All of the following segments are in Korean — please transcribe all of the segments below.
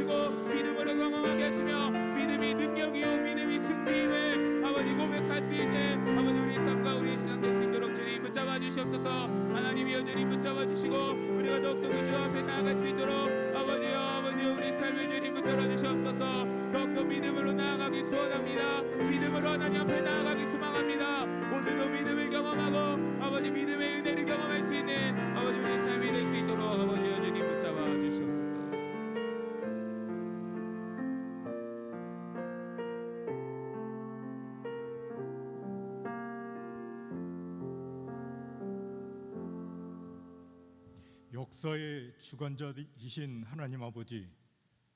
하시고 믿음으로 경험하게 하시며 믿음이 능력이요 믿음이 승리임을 아버지 고백할 수 있는 아버지 우리 삶과 우리의 신앙 될 수 있도록 주님 붙잡아 주시옵소서. 하나님이 여전히 붙잡아 주시고 우리가 더욱더 주 앞에 나아갈 수 있도록 아버지여 아버지여 우리 삶을 주님 붙들어 주시옵소서. 더욱더 믿음으로 나아가기 소원합니다. 믿음으로 하나님 앞에 나아가기 소망합니다. 모두도 믿음을 경험하고 아버지 믿음의 은혜를 경험할 수 있는 아버지 우리 삶이 될 수 있도록 아버지 여전히 붙잡아 주시옵소서. 역사의 주관자이신 하나님 아버지,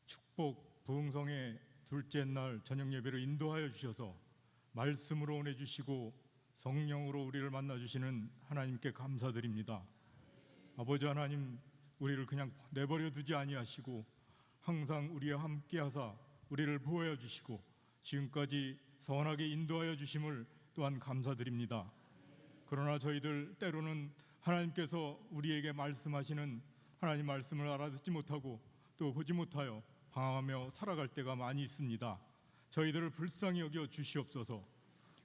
축복 부흥성의 둘째 날 저녁 예배를 인도하여 주셔서 말씀으로 보내주시고 성령으로 우리를 만나주시는 하나님께 감사드립니다. 아버지 하나님, 우리를 그냥 내버려 두지 아니하시고 항상 우리와 함께 하사 우리를 보호해 주시고 지금까지 선하게 인도하여 주심을 또한 감사드립니다. 그러나 저희들 때로는 하나님께서 우리에게 말씀하시는 하나님 말씀을 알아듣지 못하고 또 보지 못하여 방황하며 살아갈 때가 많이 있습니다. 저희들을 불쌍히 여겨 주시옵소서.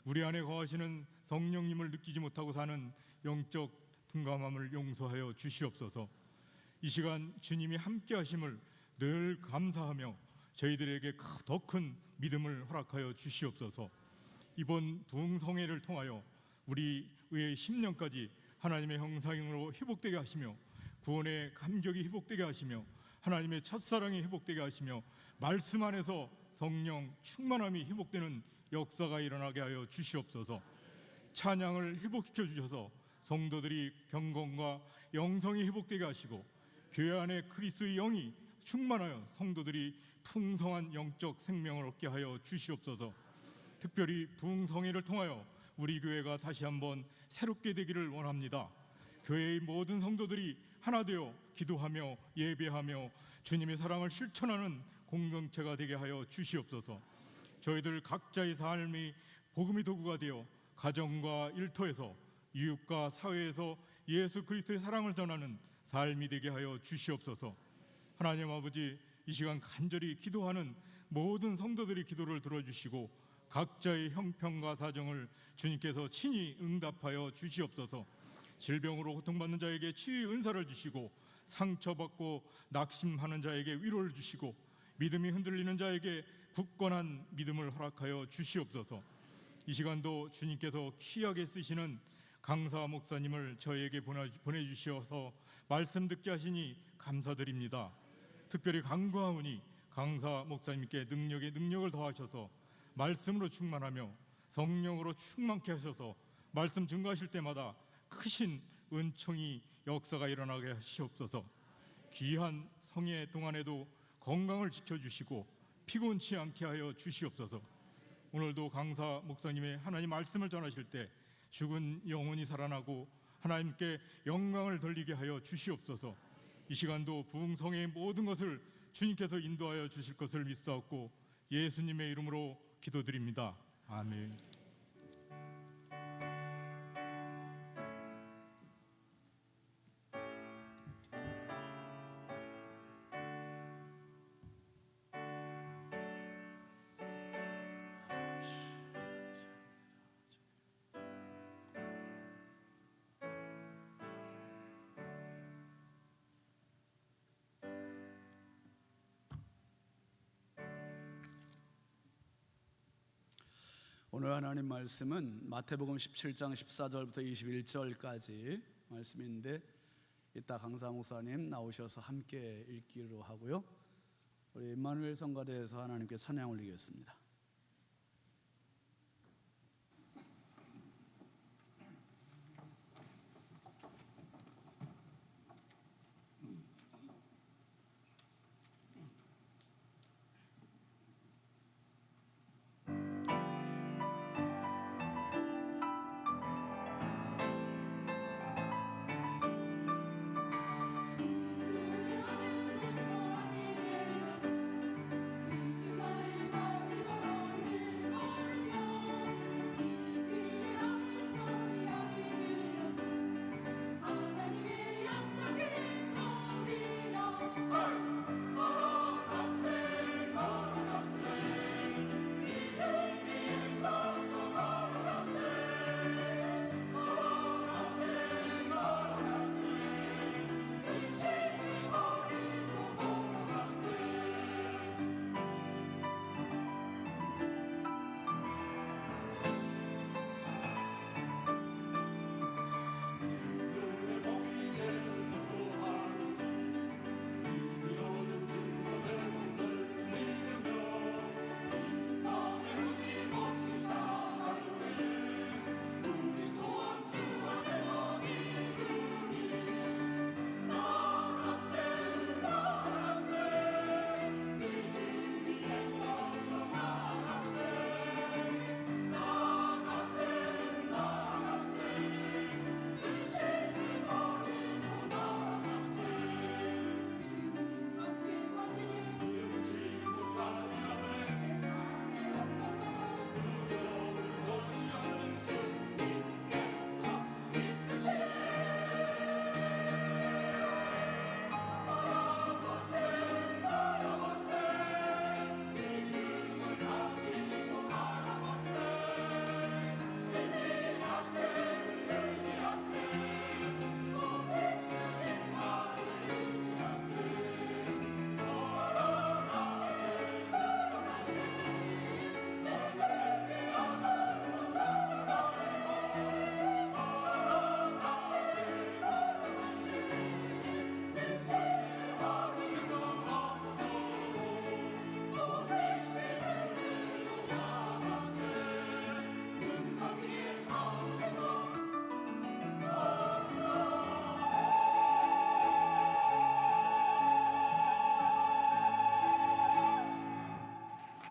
우리 안에 거하시는 성령님을 느끼지 못하고 사는 영적 둔감함을 용서하여 주시옵소서. 이 시간 주님이 함께 하심을 늘 감사하며 저희들에게 더 큰 믿음을 허락하여 주시옵소서. 이번 부흥성회를 통하여 우리 의의 10년까지 하나님의 형상으로 회복되게 하시며 구원의 감격이 회복되게 하시며 하나님의 첫사랑이 회복되게 하시며 말씀 안에서 성령 충만함이 회복되는 역사가 일어나게 하여 주시옵소서. 찬양을 회복시켜 주셔서 성도들이 경건과 영성이 회복되게 하시고 교회 안에 그리스도의 영이 충만하여 성도들이 풍성한 영적 생명을 얻게 하여 주시옵소서. 특별히 부흥성회를 통하여 우리 교회가 다시 한번 새롭게 되기를 원합니다. 교회의 모든 성도들이 하나 되어 기도하며 예배하며 주님의 사랑을 실천하는 공동체가 되게 하여 주시옵소서. 저희들 각자의 삶이 복음의 도구가 되어 가정과 일터에서 이웃과 사회에서 예수 그리스도의 사랑을 전하는 삶이 되게 하여 주시옵소서. 하나님 아버지, 이 시간 간절히 기도하는 모든 성도들이 기도를 들어주시고 각자의 형편과 사정을 주님께서 친히 응답하여 주시옵소서. 질병으로 고통받는 자에게 치유의 은사를 주시고 상처받고 낙심하는 자에게 위로를 주시고 믿음이 흔들리는 자에게 굳건한 믿음을 허락하여 주시옵소서. 이 시간도 주님께서 귀하게 쓰시는 강사 목사님을 저에게 보내주셔서 말씀 듣게 하시니 감사드립니다. 특별히 간구하오니 강사 목사님께 능력을 더하셔서 말씀으로 충만하며 성령으로 충만케 하셔서 말씀 증거하실 때마다 크신 은총이 역사가 일어나게 하시옵소서. 귀한 성회 동안에도 건강을 지켜주시고 피곤치 않게 하여 주시옵소서. 오늘도 강사 목사님의 하나님 말씀을 전하실 때 죽은 영혼이 살아나고 하나님께 영광을 돌리게 하여 주시옵소서. 이 시간도 부흥성회의 모든 것을 주님께서 인도하여 주실 것을 믿사옵고 예수님의 이름으로 기도드립니다. 아멘. 오늘 하나님 말씀은 마태복음 17장 14절부터 21절까지 말씀인데 이따 강사 목사님 나오셔서 함께 읽기로 하고요. 우리 임마누엘 성가대에서 하나님께 찬양 올리겠습니다.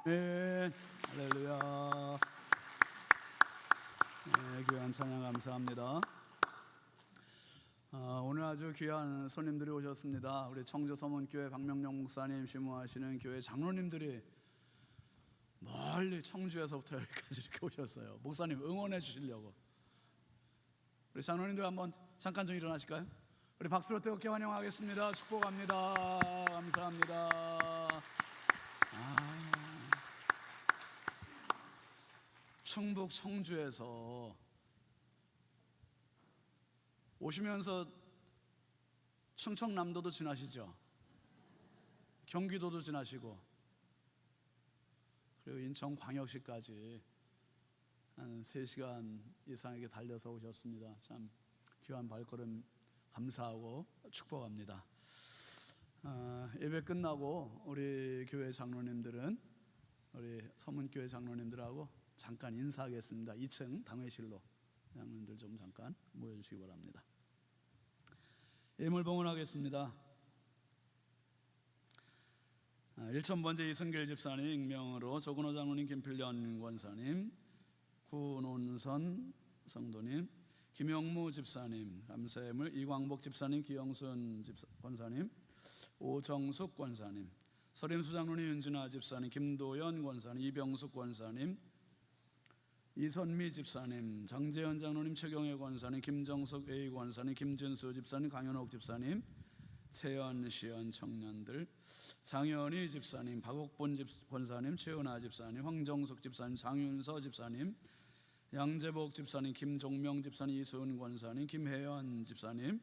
아멘. 할렐루야. 네, 귀한 찬양 감사합니다. 오늘 아주 귀한 손님들이 오셨습니다. 우리 청주 서문교회 박명령 목사님 심무하시는 교회 장로님들이 멀리 청주에서부터 여기까지 이렇게 오셨어요. 목사님 응원해 주시려고. 우리 장로님들 한번 잠깐 좀 일어나실까요? 우리 박수로 뜨겁게 환영하겠습니다. 축복합니다. 감사합니다. 충북 청주에서 오시면서 충청남도도 지나시죠? 경기도도 지나시고 그리고 인천광역시까지 한 3시간 이상 이렇게 달려서 오셨습니다. 참 귀한 발걸음 감사하고 축복합니다. 예배 끝나고 우리 교회 장로님들은 우리 서문교회 장로님들하고 잠깐 인사하겠습니다. 2층 당회실로 장로님들 좀 잠깐 모여주시기 바랍니다. 예물 봉헌하겠습니다. 1,000번째 이승길 집사님 익명으로 조근호 장로님, 김필련 권사님, 구논선 성도님, 김영무 집사님 감사예물, 이광복 집사님, 기영순 권사님, 오정숙 권사님, 서림수 장로님, 윤진아 집사님, 김도연 권사님, 이병숙 권사님, 이선미 집사님, 장재현 장로님, 최경혜 권사님, 김정석 A 권사님, 김진수 집사님, 강현옥 집사님, 채연, 시연 청년들, 장현희 집사님, 박옥본 권사님, 최은아 집사님, 황정숙 집사님, 장윤서 집사님, 양재복 집사님, 김종명 집사님, 이수은 권사님, 김혜연 집사님,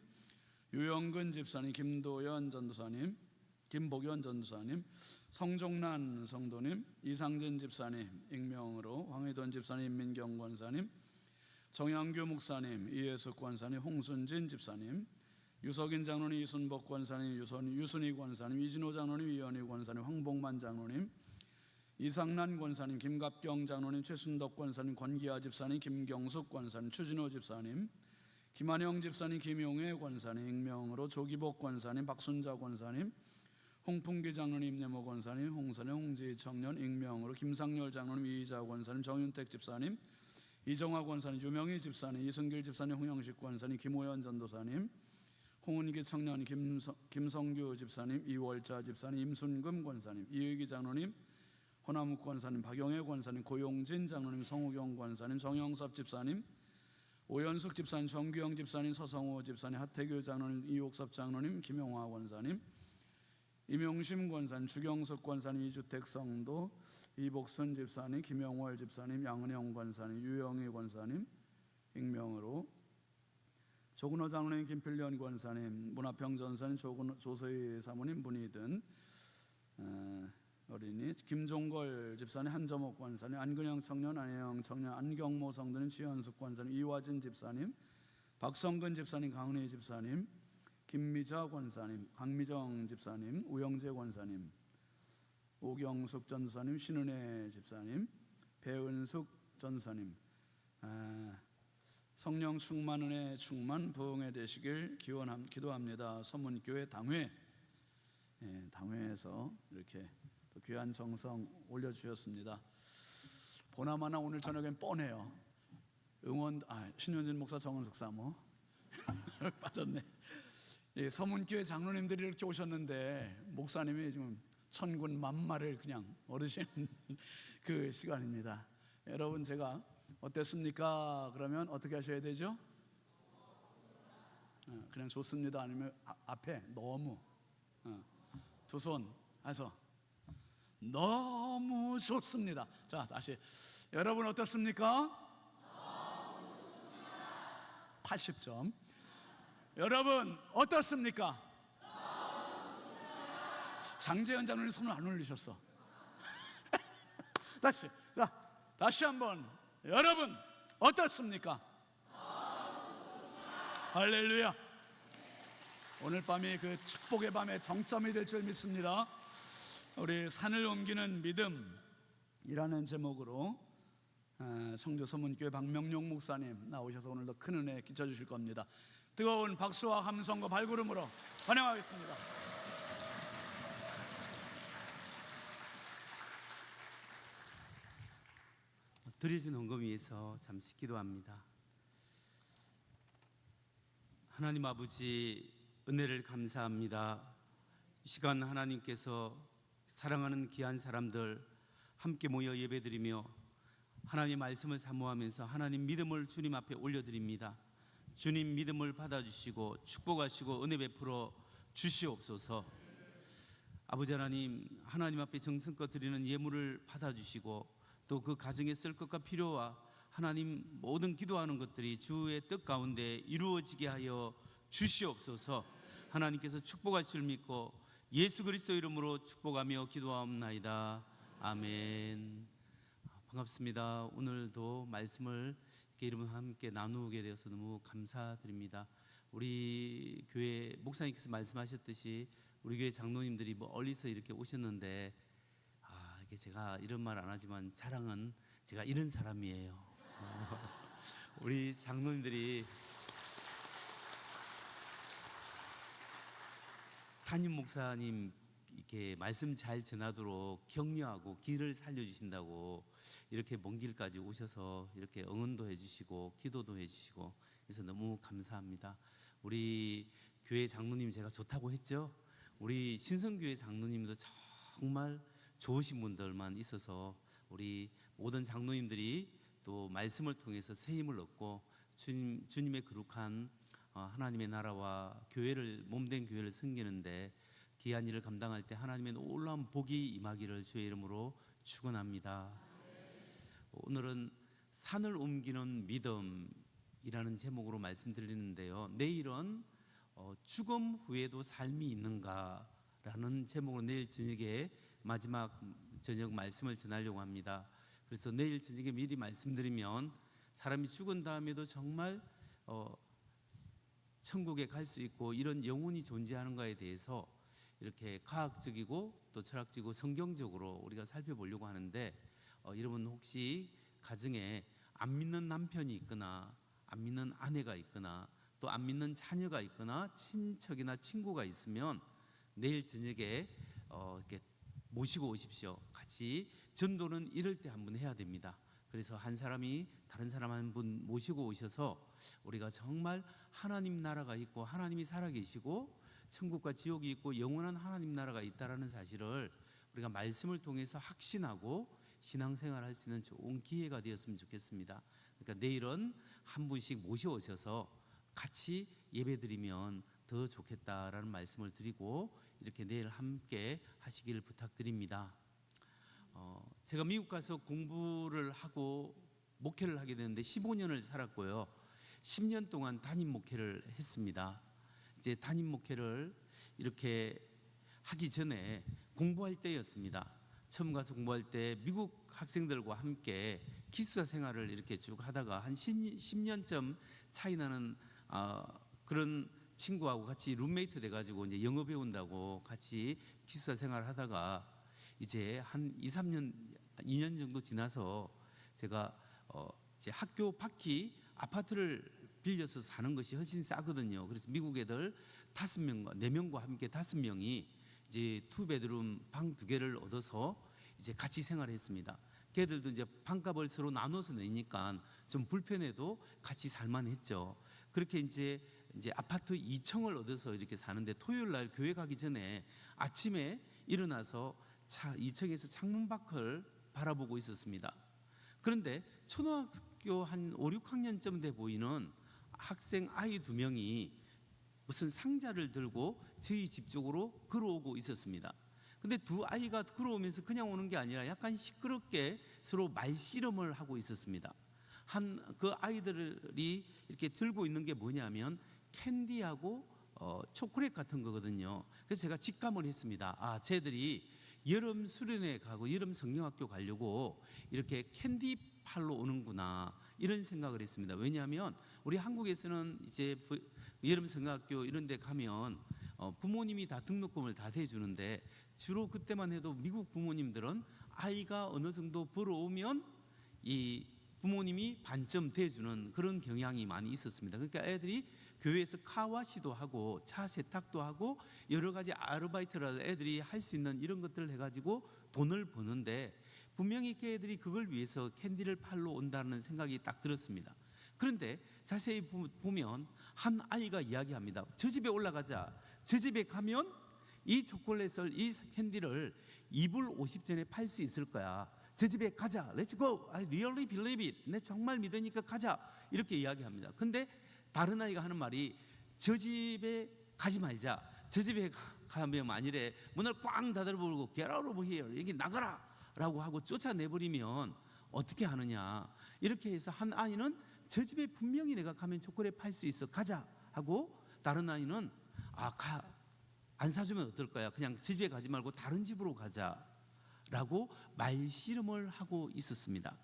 유영근 집사님, 김도연 전도사님, 김복연 전도사님, 성종란 성도님, 이상진 집사님 익명으로, 황희돈 집사님, 임민경 권사님, 정양규 목사님, 이예숙 권사님, 홍순진 집사님, 유석인 장로님, 이순복 권사님, 유순희 권사님, 이진호 장로님, 이현희 권사님, 황복만 장로님, 이상란 권사님, 김갑경 장로님, 최순덕 권사님, 권기아 집사님, 김경숙 권사님, 추진호 집사님, 김한영 집사님, 김용혜 권사님 익명으로, 조기복 권사님, 박순자 권사님, 홍풍기 장로님, 임예모 권사님, 홍선영, 홍지희 청년 익명으로, 김상열 장로님, 이희자 권사님, 정윤택 집사님, 이정화 권사님, 유명희 집사님, 이승길 집사님, 홍영식 권사님, 김호연 전도사님, 홍은기 청년, 김성규 집사님, 이월자 집사님, 임순금 권사님, 이의기 장로님, 호남욱 권사님, 박영애 권사님, 고용진 장로님, 성우경 권사님, 정영섭 집사님, 오연숙 집사님, 정규영 집사님, 서성호 집사님, 하태규 장로님, 이옥섭 장로님, 김용화 권사님, 임용심 권사님, 주경숙 권사님, 이주택 성도, 이복순 집사님, 김영월 집사님, 양은영 권사님, 유영희 권사님 익명으로, 조근호 장로님, 김필련 권사님, 문화평 전사님, 조서희 사모님, 문희든 어린이, 김종걸 집사님, 한점옥 권사님, 안근영 청년, 안혜영 청년, 안경모 성도님, 지현숙 권사님, 이화진 집사님, 박성근 집사님, 강은희 집사님, 김미자 권사님, 강미정 집사님, 우영재 권사님, 오경숙 전사님, 신은혜 집사님, 배은숙 전사님, 성령 충만, 은혜 충만, 부흥에 되시길 기도합니다. 서문교회 당회, 당회에서 이렇게 또 귀한 정성 올려주셨습니다. 보나마나 오늘 저녁엔 뻔해요. 신윤진 목사, 정은숙 사모 빠졌네. 서문교회 장로님들이 이렇게 오셨는데 목사님이 지금 천군 만마를 그냥 얻으시는 그 시간입니다. 여러분, 제가 어땠습니까? 그러면 어떻게 하셔야 되죠? 그냥 좋습니다. 아니면 앞에 너무 두 손 해서 너무 좋습니다. 자, 다시 여러분 어떻습니까? 80점. 여러분 어떻습니까? 장재현 장로님 손을 안 올리셨어. 다시 한번 여러분 어떻습니까? 할렐루야. 오늘 밤이 그 축복의 밤의 정점이 될 줄 믿습니다. 우리 산을 옮기는 믿음이라는 제목으로 청주 서문교회 박명용 목사님 나오셔서 오늘도 큰 은혜 끼쳐주실 겁니다. 뜨거운 박수와 함성과 발구름으로 환영하겠습니다. 드려진 헌금 위해서 잠시 기도합니다. 하나님 아버지, 은혜를 감사합니다. 이 시간 하나님께서 사랑하는 귀한 사람들 함께 모여 예배드리며 하나님 말씀을 사모하면서 하나님 믿음을 주님 앞에 올려드립니다. 주님 믿음을 받아주시고 축복하시고 은혜 베풀어 주시옵소서. 아버지 하나님, 하나님 앞에 정성껏 드리는 예물을 받아주시고 또 그 가정에 쓸 것과 필요와 하나님 모든 기도하는 것들이 주의 뜻 가운데 이루어지게 하여 주시옵소서. 하나님께서 축복하실 줄 믿고 예수 그리스도 이름으로 축복하며 기도하옵나이다. 아멘. 반갑습니다. 오늘도 말씀을 이렇게 여러분 함께 나누게 되어서 너무 감사드립니다. 우리 교회 목사님께서 말씀하셨듯이 우리 교회 장로님들이 멀리서 이렇게 오셨는데 이게 제가 이런 말 안 하지만 자랑은 제가 이런 사람이에요. 우리 장로님들이 담임 목사님 이렇게 말씀 잘 전하도록 격려하고 길을 살려주신다고 이렇게 먼 길까지 오셔서 이렇게 응원도 해주시고 기도도 해주시고 그래서 너무 감사합니다. 우리 교회 장로님 제가 좋다고 했죠? 우리 신성교회 장로님도 정말 좋으신 분들만 있어서 우리 모든 장로님들이 또 말씀을 통해서 새 힘을 얻고 주님의 거룩한 하나님의 나라와 교회를 몸된 교회를 섬기는데 귀한 일을 감당할 때 하나님의 놀라운 복이 임하기를 주의 이름으로 축원합니다. 오늘은 산을 옮기는 믿음이라는 제목으로 말씀드리는데요. 내일은 죽음 후에도 삶이 있는가라는 제목으로 내일 저녁에 마지막 저녁 말씀을 전하려고 합니다. 그래서 내일 저녁에 미리 말씀드리면 사람이 죽은 다음에도 정말 천국에 갈 수 있고 이런 영혼이 존재하는가에 대해서 이렇게 과학적이고 또 철학적이고 성경적으로 우리가 살펴보려고 하는데 여러분 혹시 가정에 안 믿는 남편이 있거나 안 믿는 아내가 있거나 또 안 믿는 자녀가 있거나 친척이나 친구가 있으면 내일 저녁에 이렇게 모시고 오십시오. 같이 전도는 이럴 때 한 번 해야 됩니다. 그래서 한 사람이 다른 사람 한 분 모시고 오셔서 우리가 정말 하나님 나라가 있고 하나님이 살아계시고 천국과 지옥이 있고 영원한 하나님 나라가 있다라는 사실을 우리가 말씀을 통해서 확신하고 신앙생활할 수 있는 좋은 기회가 되었으면 좋겠습니다. 그러니까 내일은 한 분씩 모셔오셔서 같이 예배드리면 더 좋겠다라는 말씀을 드리고 이렇게 내일 함께 하시기를 부탁드립니다. 제가 미국 가서 공부를 하고 목회를 하게 되는데 15년을 살았고요. 10년 동안 담임 목회를 했습니다. 이제 담임 목회를 이렇게 하기 전에 공부할 때였습니다. 처음 가서 공부할 때 미국 학생들과 함께 기숙사 생활을 이렇게 쭉 하다가 한 10년쯤 차이 나는 그런 친구하고 같이 룸메이트 돼가지고 이제 영어 배운다고 같이 기숙사 생활하다가 이제 한 2년 정도 지나서 제가 이제 학교 밖이 아파트를 빌려서 사는 것이 훨씬 싸거든요. 그래서 미국 애들 4명과 함께 5명이 이제 투베드룸 방 2개를 얻어서 이제 같이 생활했습니다. 걔들도 이제 방값을 서로 나눠서 내니까 좀 불편해도 같이 살만했죠. 그렇게 이제 아파트 2층을 얻어서 이렇게 사는데 토요일 날 교회 가기 전에 아침에 일어나서 2층에서 창문 밖을 바라보고 있었습니다. 그런데 초등학교 한 5, 6학년쯤 돼 보이는 학생 아이 2명이 무슨 상자를 들고 저희 집 쪽으로 걸어오고 있었습니다. 근데 두 아이가 걸어오면서 그냥 오는 게 아니라 약간 시끄럽게 서로 말씨름을 하고 있었습니다. 그 아이들이 이렇게 들고 있는 게 뭐냐면 캔디하고 초콜릿 같은 거거든요. 그래서 제가 직감을 했습니다. 쟤들이 여름 수련회 가고 여름 성경학교 가려고 이렇게 캔디 팔러 오는구나 이런 생각을 했습니다. 왜냐하면 우리 한국에서는 이제 여름 성경학교 이런 데 가면 부모님이 다 등록금을 다 대주는데 주로 그때만 해도 미국 부모님들은 아이가 어느 정도 벌어오면 이 부모님이 반점 대주는 그런 경향이 많이 있었습니다. 그러니까 애들이 교회에서 카와시도 하고 차 세탁도 하고 여러 가지 아르바이트를 애들이 할 수 있는 이런 것들을 해가지고 돈을 버는데 분명히 그 애들이 그걸 위해서 캔디를 팔러 온다는 생각이 딱 들었습니다. 그런데 자세히 보면 한 아이가 이야기합니다. 저 집에 올라가자. 저 집에 가면 이 초콜릿을, 이 캔디를 2불 50전에 팔 수 있을 거야. 저 집에 가자. Let's go. I really believe it. 내 정말 믿으니까 가자. 이렇게 이야기합니다. 근데 다른 아이가 하는 말이 저 집에 가지 말자. 저 집에 가면 만일에 문을 꽝 닫아버리고 Get out of here. 여기 나가라 라고 하고 쫓아내버리면 어떻게 하느냐. 이렇게 해서 한 아이는 저 집에 분명히 내가 가면 초콜릿 팔 수 있어. 가자 하고, 다른 아이는 안 사주면 어떨 거야. 그냥 저 집에 가지 말고 다른 집으로 가자 라고 말씨름을 하고 있었습니다.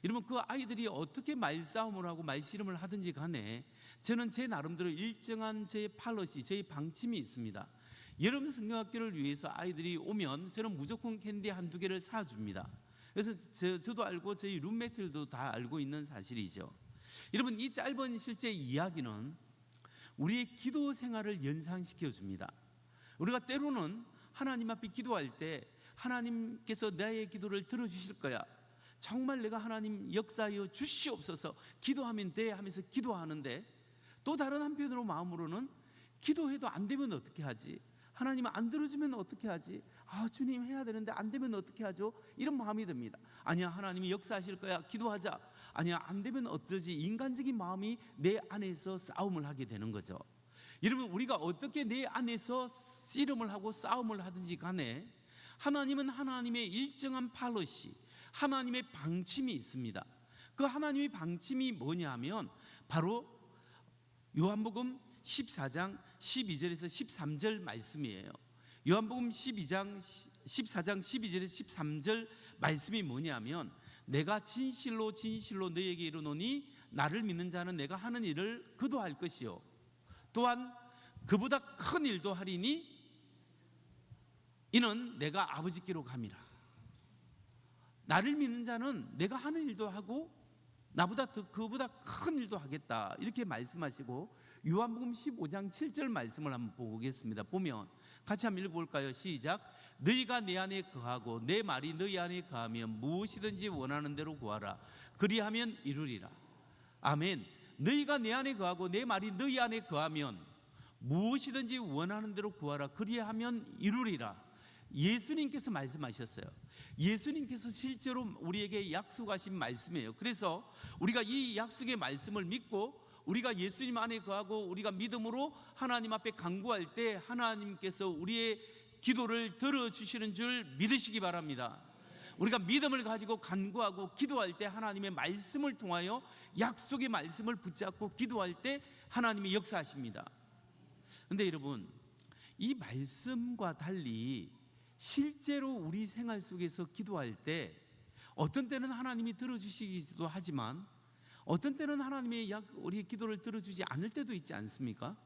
여러분, 그 아이들이 어떻게 말싸움을 하고 말씨름을 하든지 간에 저는 제 나름대로 일정한 제 팔러시, 제 방침이 있습니다. 여름 성경학교를 위해서 아이들이 오면 저는 무조건 캔디 한두 개를 사줍니다. 그래서 저도 알고 저희 룸메이트들도 다 알고 있는 사실이죠. 여러분, 이 짧은 실제 이야기는 우리의 기도 생활을 연상시켜 줍니다. 우리가 때로는 하나님 앞에 기도할 때 하나님께서 나의 기도를 들어주실 거야. 정말 내가 하나님 역사하여 주시옵소서, 기도하면 돼 하면서 기도하는데, 또 다른 한편으로 마음으로는 기도해도 안 되면 어떻게 하지? 하나님 안 들어주면 어떻게 하지? 주님 해야 되는데 안 되면 어떻게 하죠? 이런 마음이 듭니다. 아니야, 하나님이 역사하실 거야, 기도하자. 아니야, 안 되면 어쩌지? 인간적인 마음이 내 안에서 싸움을 하게 되는 거죠. 여러분, 우리가 어떻게 내 안에서 씨름을 하고 싸움을 하든지 간에 하나님은 하나님의 일정한 팔로시, 하나님의 방침이 있습니다. 그 하나님의 방침이 뭐냐면 바로 요한복음 14장 12절에서 13절 말씀이에요. 요한복음 14장 12절에서 13절 말씀이 뭐냐면, 내가 진실로 진실로 너희에게 이르노니 나를 믿는 자는 내가 하는 일을 그도 할 것이요 또한 그보다 큰 일도 하리니 이는 내가 아버지께로 감이라. 나를 믿는 자는 내가 하는 일도 하고 나보다 그보다 큰 일도 하겠다, 이렇게 말씀하시고, 요한복음 15장 7절 말씀을 한번 보겠습니다. 보면 같이 한번 읽어볼까요? 시작. 너희가 내 안에 거하고 내 말이 너희 안에 거하면 무엇이든지 원하는 대로 구하라. 그리하면 이루리라. 아멘. 너희가 내 안에 거하고 내 말이 너희 안에 거하면 무엇이든지 원하는 대로 구하라. 그리하면 이루리라. 예수님께서 말씀하셨어요. 예수님께서 실제로 우리에게 약속하신 말씀이에요. 그래서 우리가 이 약속의 말씀을 믿고 우리가 예수님 안에 거하고 우리가 믿음으로 하나님 앞에 간구할 때 하나님께서 우리의 기도를 들어주시는 줄 믿으시기 바랍니다. 우리가 믿음을 가지고 간구하고 기도할 때 하나님의 말씀을 통하여 약속의 말씀을 붙잡고 기도할 때 하나님이 역사하십니다. 그런데 여러분, 이 말씀과 달리 실제로 우리 생활 속에서 기도할 때 어떤 때는 하나님이 들어주시기도 하지만 어떤 때는 하나님이 우리의 기도를 들어주지 않을 때도 있지 않습니까?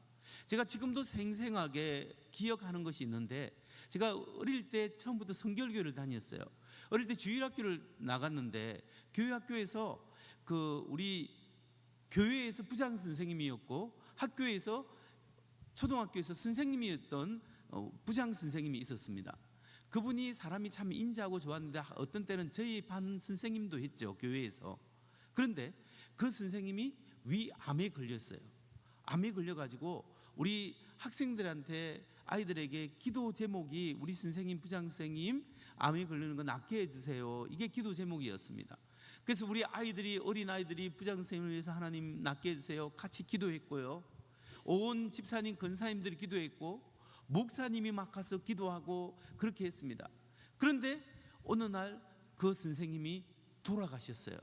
제가 지금도 생생하게 기억하는 것이 있는데, 제가 어릴 때 처음부터 성결교회를 다녔어요. 어릴 때 주일학교를 나갔는데 교회 학교에서 우리 교회에서 부장 선생님이었고 학교에서 초등학교에서 선생님이었던 부장 선생님이 있었습니다. 그분이 사람이 참 인자하고 좋았는데 어떤 때는 저희 반 선생님도 했죠, 교회에서. 그런데 그 선생님이 위암에 걸렸어요. 암에 걸려가지고 우리 학생들한테, 아이들에게 기도 제목이 우리 선생님, 부장 선생님 암에 걸리는 거 낫게 해주세요, 이게 기도 제목이었습니다. 그래서 우리 아이들이, 어린 아이들이 부장 선생님을 위해서 하나님 낫게 해주세요 같이 기도했고요. 온 집사님, 권사님들이 기도했고 목사님이 막 가서 기도하고 그렇게 했습니다. 그런데 어느 날 그 선생님이 돌아가셨어요.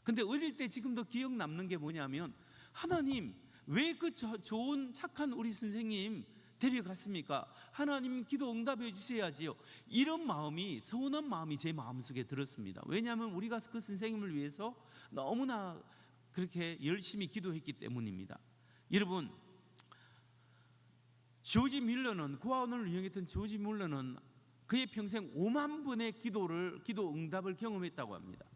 근데 어릴 때 지금도 기억 남는 게 뭐냐면, 하나님 왜 그 좋은 착한 우리 선생님 데려갔습니까? 하나님 기도 응답해 주셔야지요. 이런 마음이, 서운한 마음이 제 마음속에 들었습니다. 왜냐하면 우리가 그 선생님을 위해서 너무나 그렇게 열심히 기도했기 때문입니다. 여러분, 조지 밀러는, 고아원을 운영했던 조지 밀러는 그의 평생 5만 번의 기도 응답을 경험했다고 합니다.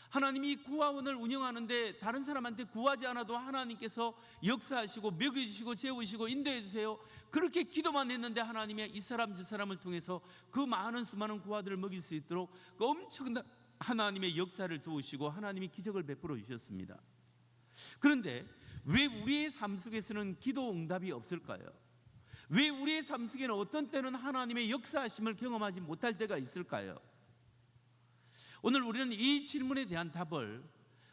하나님이 구화원을 운영하는데 다른 사람한테 구하지 않아도 하나님께서 역사하시고 먹여주시고 재우시고 인도해 주세요. 그렇게 기도만 했는데 하나님이 이 사람 저 사람을 통해서 그 많은 수많은 구화들을 먹일 수 있도록 그 엄청난 하나님의 역사를 도우시고 하나님이 기적을 베풀어 주셨습니다. 그런데 왜 우리의 삶 속에서는 기도 응답이 없을까요? 왜 우리의 삶 속에는 어떤 때는 하나님의 역사하심을 경험하지 못할 때가 있을까요? 오늘 우리는 이 질문에 대한 답을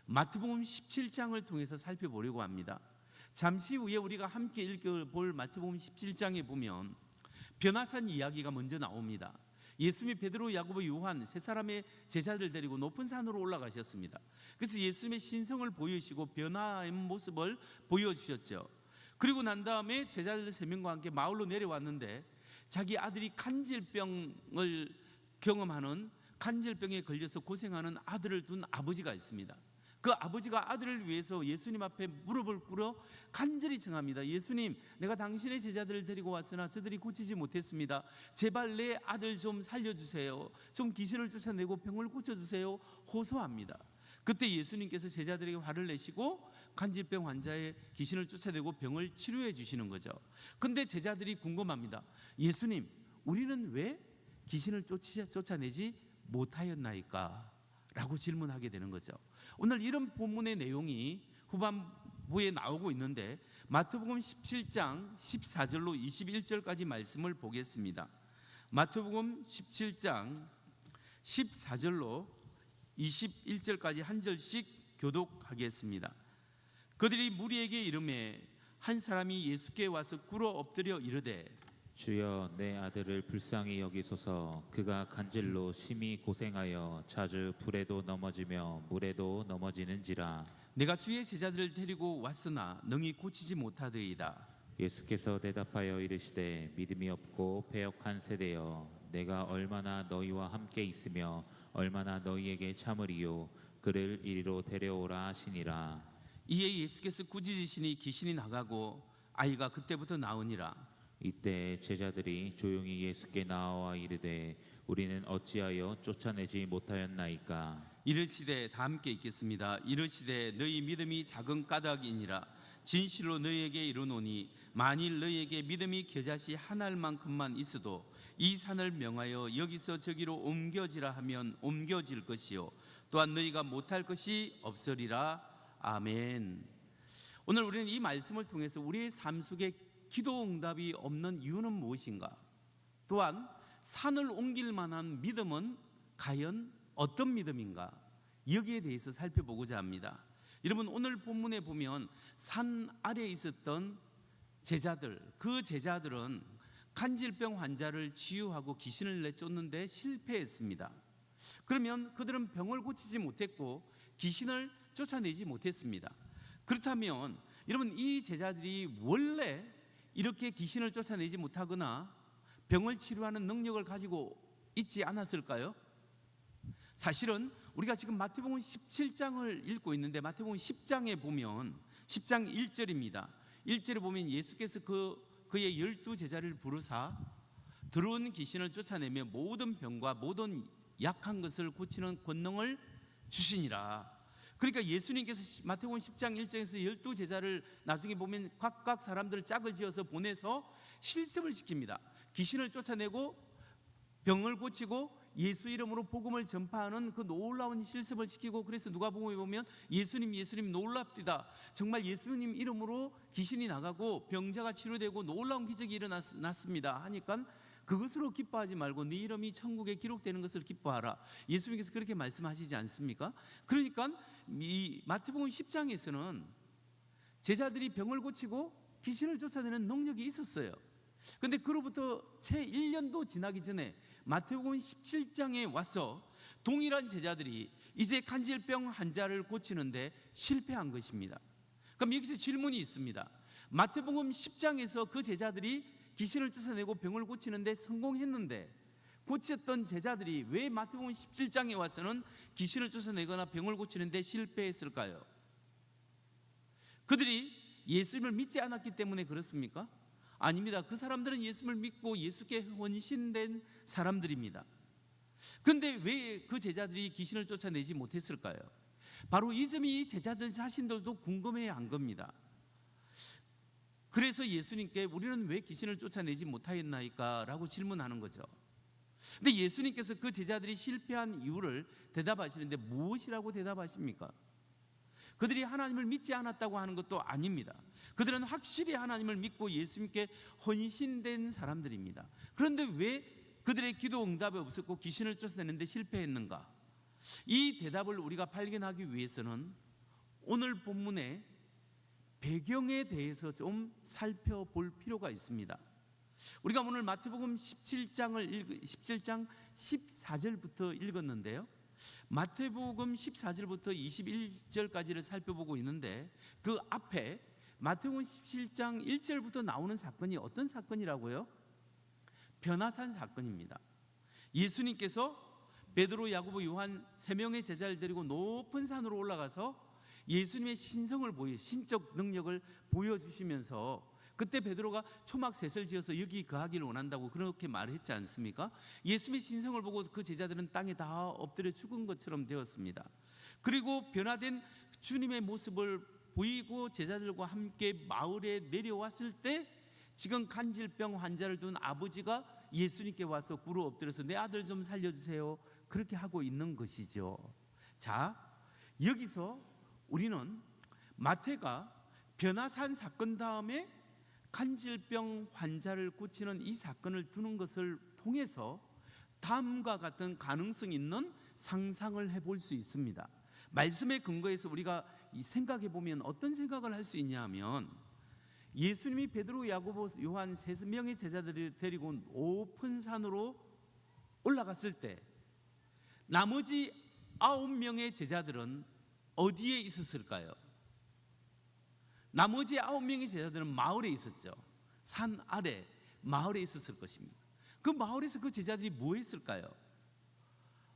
마태복음 17장을 통해서 살펴보려고 합니다. 잠시 후에 우리가 함께 읽어볼 마태복음 17장에 보면 변화산 이야기가 먼저 나옵니다. 예수님이 베드로, 야고보, 요한 세 사람의 제자들 데리고 높은 산으로 올라가셨습니다. 그래서 예수님의 신성을 보여주시고 변화의 모습을 보여주셨죠. 그리고 난 다음에 제자들 3명과 함께 마을로 내려왔는데 자기 아들이 간질병을 경험하는, 간질병에 걸려서 고생하는 아들을 둔 아버지가 있습니다. 그 아버지가 아들을 위해서 예수님 앞에 무릎을 꿇어 간절히 청합니다. 예수님, 내가 당신의 제자들을 데리고 왔으나 저들이 고치지 못했습니다. 제발 내 아들 좀 살려주세요. 좀 귀신을 쫓아내고 병을 고쳐주세요. 호소합니다. 그때 예수님께서 제자들에게 화를 내시고 간질병 환자의 귀신을 쫓아내고 병을 치료해 주시는 거죠. 근데 제자들이 궁금합니다. 예수님, 우리는 왜 귀신을 쫓아내지 못하였나이까? 라고 질문하게 되는 거죠. 오늘 이런 본문의 내용이 후반부에 나오고 있는데 마태복음 17장 14절로 21절까지 말씀을 보겠습니다. 마태복음 17장 14절로 21절까지 한 절씩 교독하겠습니다. 그들이 무리에게 이르매 한 사람이 예수께 와서 꿇어 엎드려 이르되 주여, 내 아들을 불쌍히 여기소서. 그가 간질로 심히 고생하여 자주 불에도 넘어지며 물에도 넘어지는지라. 내가 주의 제자들을 데리고 왔으나 능히 고치지 못하더이다. 예수께서 대답하여 이르시되 믿음이 없고 패역한 세대여, 내가 얼마나 너희와 함께 있으며 얼마나 너희에게 참으리요. 그를 이리로 데려오라 하시니라. 이에 예수께서 꾸짖으시니 귀신이 나가고 아이가 그때부터 나으니라. 이때 제자들이 조용히 예수께 나와 이르되 우리는 어찌하여 쫓아내지 못하였나이까? 이르시되, 다 함께 읽겠습니다. 이르시되 너희 믿음이 작은 까닭이니라. 진실로 너희에게 이르노니 만일 너희에게 믿음이 겨자씨 한 알만큼만 있어도 이 산을 명하여 여기서 저기로 옮겨지라 하면 옮겨질 것이요 또한 너희가 못할 것이 없으리라. 아멘. 오늘 우리는 이 말씀을 통해서 우리의 삶 속에 기도 응답이 없는 이유는 무엇인가? 또한 산을 옮길 만한 믿음은 과연 어떤 믿음인가? 여기에 대해서 살펴보고자 합니다. 여러분, 오늘 본문에 보면 산 아래에 있었던 제자들, 그 제자들은 간질병 환자를 치유하고 귀신을 내쫓는데 실패했습니다. 그러면 그들은 병을 고치지 못했고 귀신을 쫓아내지 못했습니다. 그렇다면 여러분, 이 제자들이 원래 이렇게 귀신을 쫓아내지 못하거나 병을 치료하는 능력을 가지고 있지 않았을까요? 사실은 우리가 지금 마태복음 17장을 읽고 있는데 마태복음 10장에 보면 10장 1절입니다. 1절에 보면 예수께서 그의 12제자를 부르사 들어온 귀신을 쫓아내며 모든 병과 모든 약한 것을 고치는 권능을 주시니라. 그러니까 예수님께서 마태복음 10장 1장에서 12제자를 나중에 보면 각각 사람들을 짝을 지어서 보내서 실습을 시킵니다. 귀신을 쫓아내고 병을 고치고 예수 이름으로 복음을 전파하는 그 놀라운 실습을 시키고, 그래서 누가복음에 보면 예수님 놀랍디다. 정말 예수님 이름으로 귀신이 나가고 병자가 치료되고 놀라운 기적이 일어났습니다 하니까 그것으로 기뻐하지 말고 네 이름이 천국에 기록되는 것을 기뻐하라. 예수님께서 그렇게 말씀하시지 않습니까? 그러니까 이 마태복음 10장에서는 제자들이 병을 고치고 귀신을 쫓아내는 능력이 있었어요. 그런데 그로부터 채 1년도 지나기 전에 마태복음 17장에 와서 동일한 제자들이 이제 간질병 환자를 고치는데 실패한 것입니다. 그럼 여기서 질문이 있습니다. 마태복음 10장에서 그 제자들이 귀신을 쫓아내고 병을 고치는데 성공했는데 고쳤던 제자들이 왜 마태복음 17장에 와서는 귀신을 쫓아내거나 병을 고치는데 실패했을까요? 그들이 예수님을 믿지 않았기 때문에 그렇습니까? 아닙니다. 그 사람들은 예수님을 믿고 예수께 헌신된 사람들입니다. 그런데 왜 그 제자들이 귀신을 쫓아내지 못했을까요? 바로 이 점이 이 제자들 자신들도 궁금해야 한 겁니다. 그래서 예수님께 우리는 왜 귀신을 쫓아내지 못하였나이까? 라고 질문하는 거죠. 근데 예수님께서 그 제자들이 실패한 이유를 대답하시는데 무엇이라고 대답하십니까? 그들이 하나님을 믿지 않았다고 하는 것도 아닙니다. 그들은 확실히 하나님을 믿고 예수님께 헌신된 사람들입니다. 그런데 왜 그들의 기도 응답이 없었고 귀신을 쫓아내는데 실패했는가? 이 대답을 우리가 발견하기 위해서는 오늘 본문의 배경에 대해서 좀 살펴볼 필요가 있습니다. 우리가 오늘 마태복음 17장 14절부터 읽었는데요. 마태복음 14절부터 21절까지를 살펴보고 있는데 그 앞에 마태복음 17장 1절부터 나오는 사건이 어떤 사건이라고요? 변화산 사건입니다. 예수님께서 베드로, 야고보, 요한 세 명의 제자를 데리고 높은 산으로 올라가서 예수님의 신적 능력을 보여주시면서 그때 베드로가 초막셋을 지어서 여기 거하기를 원한다고 그렇게 말했지 않습니까? 예수님의 신성을 보고 그 제자들은 땅에 다 엎드려 죽은 것처럼 되었습니다. 그리고 변화된 주님의 모습을 보이고 제자들과 함께 마을에 내려왔을 때 지금 간질병 환자를 둔 아버지가 예수님께 와서 꿇어 엎드려서 내 아들 좀 살려주세요, 그렇게 하고 있는 것이죠. 자, 여기서 우리는 마태가 변화산 사건 다음에 간질병 환자를 고치는 이 사건을 두는 것을 통해서 다음과 같은 가능성 있는 상상을 해볼 수 있습니다. 말씀의 근거에서 우리가 생각해 보면 어떤 생각을 할 수 있냐 하면, 예수님이 베드로, 야고보, 요한 세 명의 제자들을 데리고 높은 산으로 올라갔을 때 나머지 9명의 제자들은 어디에 있었을까요? 나머지 9명의 제자들은 마을에 있었죠. 산 아래 마을에 있었을 것입니다. 그 마을에서 그 제자들이 뭐 했을까요?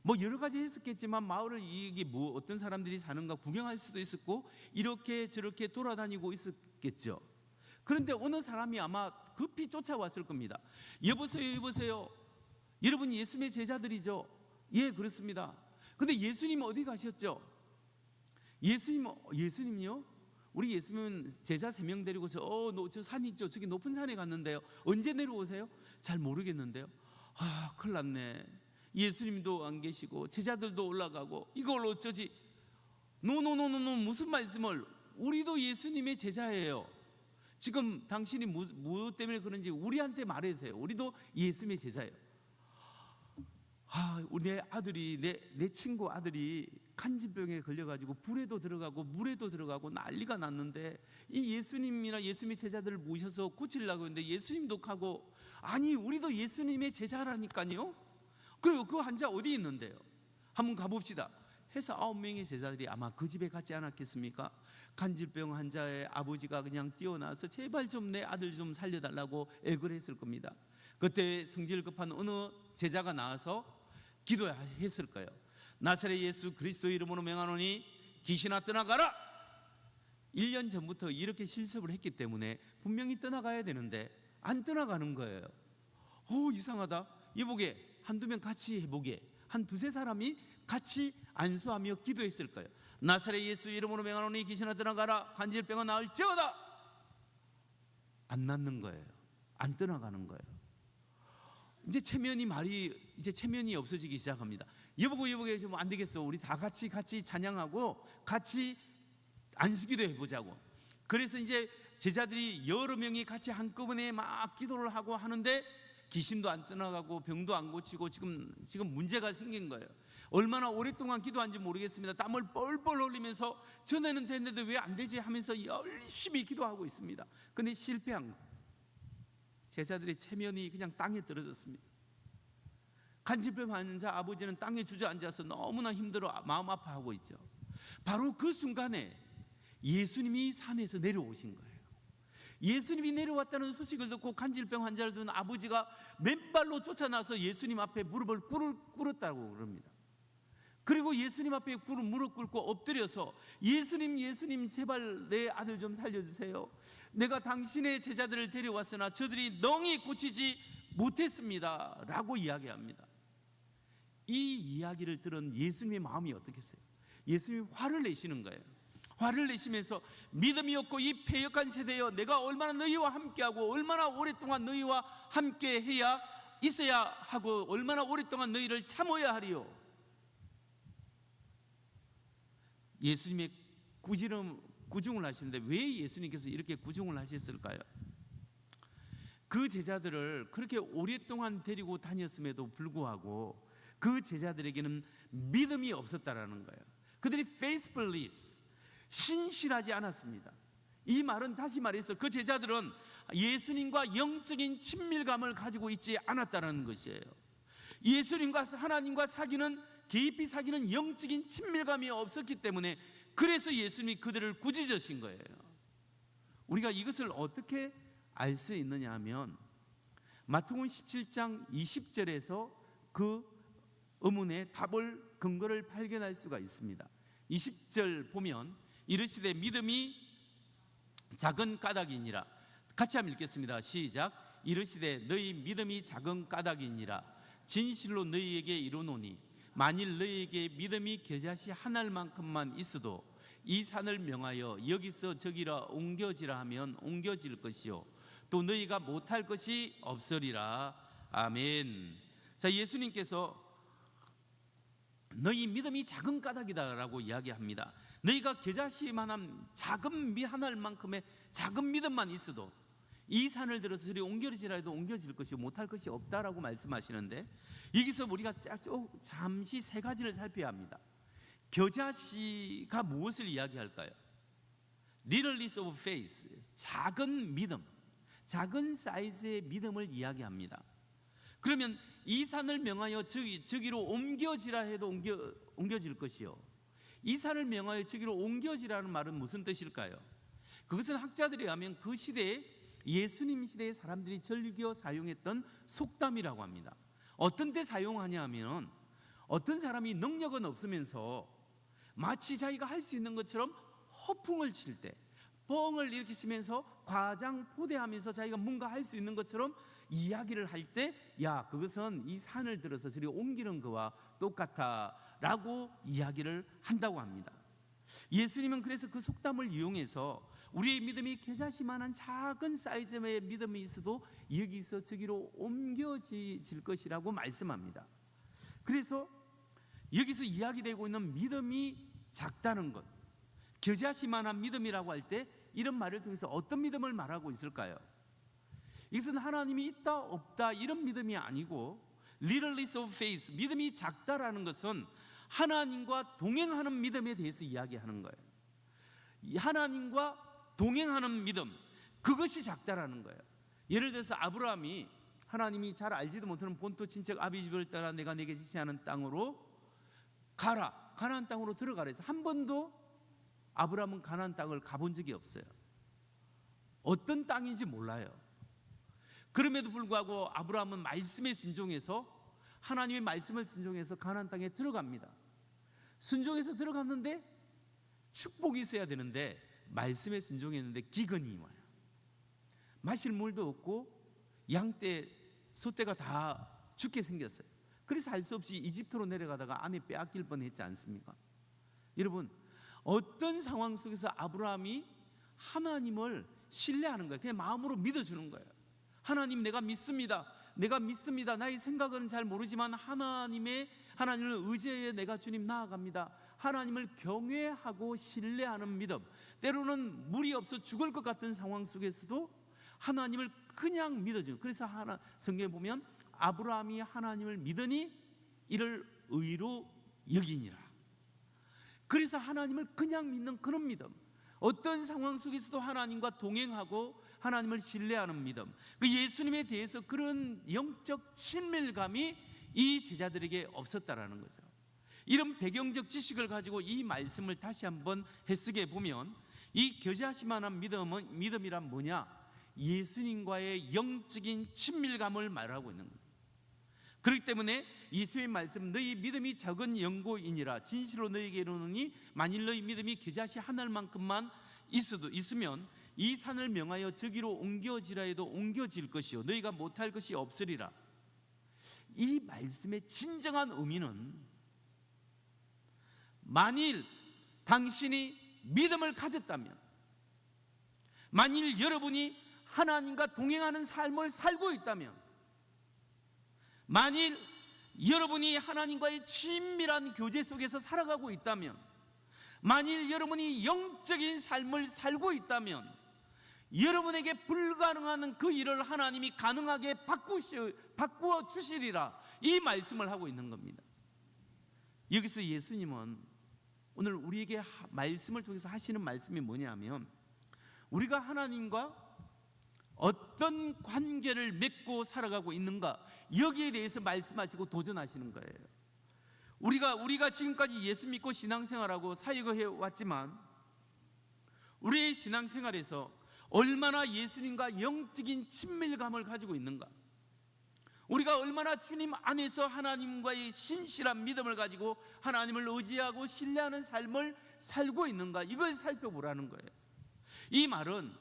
뭐 여러 가지 했었겠지만 마을을 이게 뭐 어떤 사람들이 사는가 구경할 수도 있었고 이렇게 저렇게 돌아다니고 있었겠죠. 그런데 어느 사람이 아마 급히 쫓아왔을 겁니다. 여보세요, 여보세요. 여러분 예수님의 제자들이죠? 예, 그렇습니다. 근데 예수님 어디 가셨죠? 예수님요? 우리 예수님은 제자 3명 데리고 저 산 있죠? 저기 높은 산에 갔는데요. 언제 내려오세요? 잘 모르겠는데요. 아, 큰일 났네. 예수님도 안 계시고 제자들도 올라가고 이걸 어쩌지? 노노노노노, 무슨 말씀을? 우리도 예수님의 제자예요. 지금 당신이 뭐 때문에 그런지 우리한테 말해주세요. 우리도 예수님의 제자예요. 내 아들이 내 친구 아들이 간질병에 걸려가지고 불에도 들어가고 물에도 들어가고 난리가 났는데 이 예수님이나 예수님의 제자들을 모셔서 고치려고 했는데 예수님도 가고, 아니 우리도 예수님의 제자라니까요. 그리고 그 환자 어디 있는데요? 한번 가봅시다 해서 9명의 제자들이 아마 그 집에 갔지 않았겠습니까? 간질병 환자의 아버지가 그냥 뛰어나서 제발 좀 내 아들 좀 살려달라고 애걸 했을 겁니다. 그때 성질 급한 어느 제자가 나와서 기도했을 거예요. 나사렛 예수 그리스도 이름으로 명하노니 귀신아 떠나가라. 1년 전부터 이렇게 실습을 했기 때문에 분명히 떠나가야 되는데 안 떠나가는 거예요. 이상하다. 이보게 한두 명 같이 해보게. 한 두세 사람이 같이 안수하며 기도했을 거예요. 나사렛 예수 이름으로 명하노니 귀신아 떠나가라. 간질병은 나을지어다. 안 낫는 거예요. 안 떠나가는 거예요. 이제 체면이 없어지기 시작합니다. 여보게 좀 안 되겠어. 우리 다 같이 찬양하고 같이 안수기도 해보자고. 그래서 이제 제자들이 여러 명이 같이 한꺼번에 막 기도를 하고 하는데 귀신도 안 떠나가고 병도 안 고치고 지금 문제가 생긴 거예요. 얼마나 오랫동안 기도한지 모르겠습니다. 땀을 뻘뻘 흘리면서 전에는 됐는데 왜 안 되지 하면서 열심히 기도하고 있습니다. 근데 실패한 거예요. 제자들의 체면이 그냥 땅에 떨어졌습니다. 간질병 환자 아버지는 땅에 주저앉아서 너무나 힘들어 마음 아파하고 있죠. 바로 그 순간에 예수님이 산에서 내려오신 거예요. 예수님이 내려왔다는 소식을 듣고 간질병 환자를 둔 아버지가 맨발로 쫓아나서 예수님 앞에 무릎을 꿇었다고 그럽니다. 그리고 예수님 앞에 무릎 꿇고 엎드려서 예수님 제발 내 아들 좀 살려주세요. 내가 당신의 제자들을 데려왔으나 저들이 넋이 고치지 못했습니다 라고 이야기합니다. 이 이야기를 들은 예수님의 마음이 어떻겠어요? 예수님이 화를 내시는 거예요. 화를 내시면서 믿음이 없고 이 패역한 세대여, 내가 얼마나 너희와 함께하고 얼마나 오랫동안 너희와 함께해야 있어야 하고 얼마나 오랫동안 너희를 참아야 하리요. 예수님의 구중을 하시는데 왜 예수님께서 이렇게 구중을 하셨을까요? 그 제자들을 그렇게 오랫동안 데리고 다녔음에도 불구하고 그 제자들에게는 믿음이 없었다라는 거예요. 그들이 faithfulness, 신실하지 않았습니다. 이 말은 다시 말해서 그 제자들은 예수님과 영적인 친밀감을 가지고 있지 않았다는 것이에요. 예수님과 하나님과 깊이 사귀는 영적인 친밀감이 없었기 때문에 그래서 예수님이 그들을 꾸짖으신 거예요. 우리가 이것을 어떻게 알 수 있느냐 하면 마태복음 17장 20절에서 그 의문의 답을 근거를 발견할 수가 있습니다. 20절 보면 이르시되 믿음이 작은 까닭이니라. 같이 한번 읽겠습니다. 시작. 이르시되 너희 믿음이 작은 까닭이니라. 진실로 너희에게 이르노니 만일 너희에게 믿음이 겨자씨 한 알만큼만 있어도 이 산을 명하여 여기서 저기라 옮겨지라 하면 옮겨질 것이요 또 너희가 못할 것이 없으리라. 아멘. 자, 예수님께서 너희 믿음이 작은 까닭이다라고 이야기합니다. 너희가 겨자씨만한 작은 미 한 알만큼의 작은 믿음만 있어도 이 산을 들어서 저리 옮겨지라 해도 옮겨질 것이 못할 것이 없다라고 말씀하시는데, 여기서 우리가 잠시 세 가지를 살펴야 합니다. 겨자씨가 무엇을 이야기할까요? Littleness of faith, 작은 믿음, 작은 사이즈의 믿음을 이야기합니다. 그러면 이 산을 명하여 저기로 옮겨지라 해도 옮겨질 것이요 이 산을 명하여 저기로 옮겨지라는 말은 무슨 뜻일까요? 그것은 학자들에 의하면 그 시대에 예수님 시대의 사람들이 즐겨 사용했던 속담이라고 합니다. 어떤 때 사용하냐 하면 어떤 사람이 능력은 없으면서 마치 자기가 할 수 있는 것처럼 허풍을 칠 때, 뻥을 일으키면서 과장포대하면서 자기가 뭔가 할 수 있는 것처럼 이야기를 할 때, 야, 그것은 이 산을 들어서 저리 옮기는 거와 똑같아 라고 이야기를 한다고 합니다. 예수님은 그래서 그 속담을 이용해서 우리의 믿음이 겨자씨만한 작은 사이즈의 믿음이 있어도 여기서 저기로 옮겨질 것이라고 말씀합니다. 그래서 여기서 이야기되고 있는 믿음이 작다는 것, 겨자씨만한 믿음이라고 할 때 이런 말을 통해서 어떤 믿음을 말하고 있을까요? 이것은 하나님이 있다 없다 이런 믿음이 아니고 littleness of faith, 믿음이 작다라는 것은 하나님과 동행하는 믿음에 대해서 이야기하는 거예요. 하나님과 동행하는 믿음, 그것이 작다라는 거예요. 예를 들어서 아브라함이 하나님이 잘 알지도 못하는 본토 친척 아비집을 따라 내가 내게 지시하는 땅으로 가라, 가나안 땅으로 들어가라 해서 한 번도 아브라함은 가나안 땅을 가본 적이 없어요. 어떤 땅인지 몰라요. 그럼에도 불구하고 아브라함은 말씀에 순종해서, 하나님의 말씀을 순종해서 가나안 땅에 들어갑니다. 순종해서 들어갔는데 축복이 있어야 되는데 말씀에 순종했는데 기근이 와요. 마실 물도 없고 양떼, 소떼가 다 죽게 생겼어요. 그래서 할 수 없이 이집트로 내려가다가 아내 빼앗길 뻔했지 않습니까? 여러분, 어떤 상황 속에서 아브라함이 하나님을 신뢰하는 거예요. 그냥 마음으로 믿어주는 거예요. 하나님, 내가 믿습니다. 내가 믿습니다. 나의 생각은 잘 모르지만 하나님을 의지해 내가 주님 나아갑니다. 하나님을 경외하고 신뢰하는 믿음. 때로는 물이 없어 죽을 것 같은 상황 속에서도 하나님을 그냥 믿어주는. 그래서 성경에 보면 아브라함이 하나님을 믿으니 이를 의로 여기니라. 그래서 하나님을 그냥 믿는 그런 믿음, 어떤 상황 속에서도 하나님과 동행하고 하나님을 신뢰하는 믿음, 그 예수님에 대해서 그런 영적 친밀감이 이 제자들에게 없었다라는 거죠. 이런 배경적 지식을 가지고 이 말씀을 다시 한번 해석해 보면 이 겨자씨만한 믿음이란 뭐냐? 예수님과의 영적인 친밀감을 말하고 있는 거예요. 그렇기 때문에 예수의 말씀, 너희 믿음이 작은 연고이니라. 진실로 너희에게 이르노니 만일 너희 믿음이 겨자씨 한 알만큼만 있으면 이 산을 명하여 저기로 옮겨지라 해도 옮겨질 것이요 너희가 못할 것이 없으리라. 이 말씀의 진정한 의미는 만일 당신이 믿음을 가졌다면, 만일 여러분이 하나님과 동행하는 삶을 살고 있다면, 만일 여러분이 하나님과의 친밀한 교제 속에서 살아가고 있다면, 만일 여러분이 영적인 삶을 살고 있다면, 여러분에게 불가능한 그 일을 하나님이 가능하게 바꾸어 주시리라, 이 말씀을 하고 있는 겁니다. 여기서 예수님은 오늘 우리에게 말씀을 통해서 하시는 말씀이 뭐냐면, 우리가 하나님과 어떤 관계를 맺고 살아가고 있는가, 여기에 대해서 말씀하시고 도전하시는 거예요. 우리가 지금까지 예수 믿고 신앙생활하고 사역을 해왔지만, 우리의 신앙생활에서 얼마나 예수님과 영적인 친밀감을 가지고 있는가, 우리가 얼마나 주님 안에서 하나님과의 신실한 믿음을 가지고 하나님을 의지하고 신뢰하는 삶을 살고 있는가, 이걸 살펴보라는 거예요. 이 말은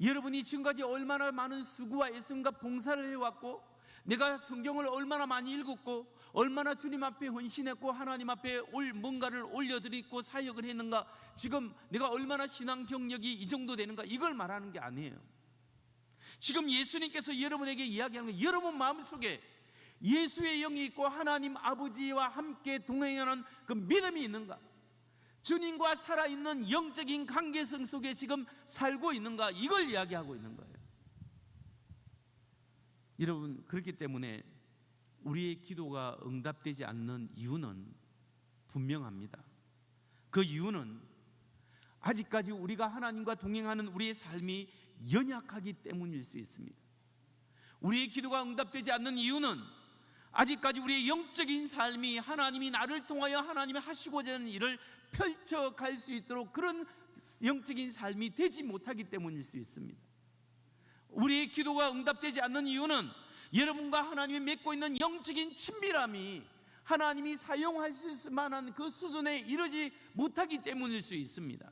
여러분이 지금까지 얼마나 많은 수고와 애씀과 봉사를 해왔고, 내가 성경을 얼마나 많이 읽었고, 얼마나 주님 앞에 헌신했고, 하나님 앞에 뭔가를 올려드리고 사역을 했는가, 지금 내가 얼마나 신앙 경력이 이 정도 되는가, 이걸 말하는 게 아니에요. 지금 예수님께서 여러분에게 이야기하는 건, 여러분 마음속에 예수의 영이 있고 하나님 아버지와 함께 동행하는 그 믿음이 있는가, 주님과 살아있는 영적인 관계성 속에 지금 살고 있는가, 이걸 이야기하고 있는 거예요. 여러분, 그렇기 때문에 우리의 기도가 응답되지 않는 이유는 분명합니다. 그 이유는 아직까지 우리가 하나님과 동행하는 우리의 삶이 연약하기 때문일 수 있습니다. 우리의 기도가 응답되지 않는 이유는 아직까지 우리의 영적인 삶이 하나님이 나를 통하여 하나님이 하시고자 하는 일을 펼쳐갈 수 있도록 그런 영적인 삶이 되지 못하기 때문일 수 있습니다. 우리의 기도가 응답되지 않는 이유는 여러분과 하나님이 맺고 있는 영적인 친밀함이 하나님이 사용하실 만한 그 수준에 이르지 못하기 때문일 수 있습니다.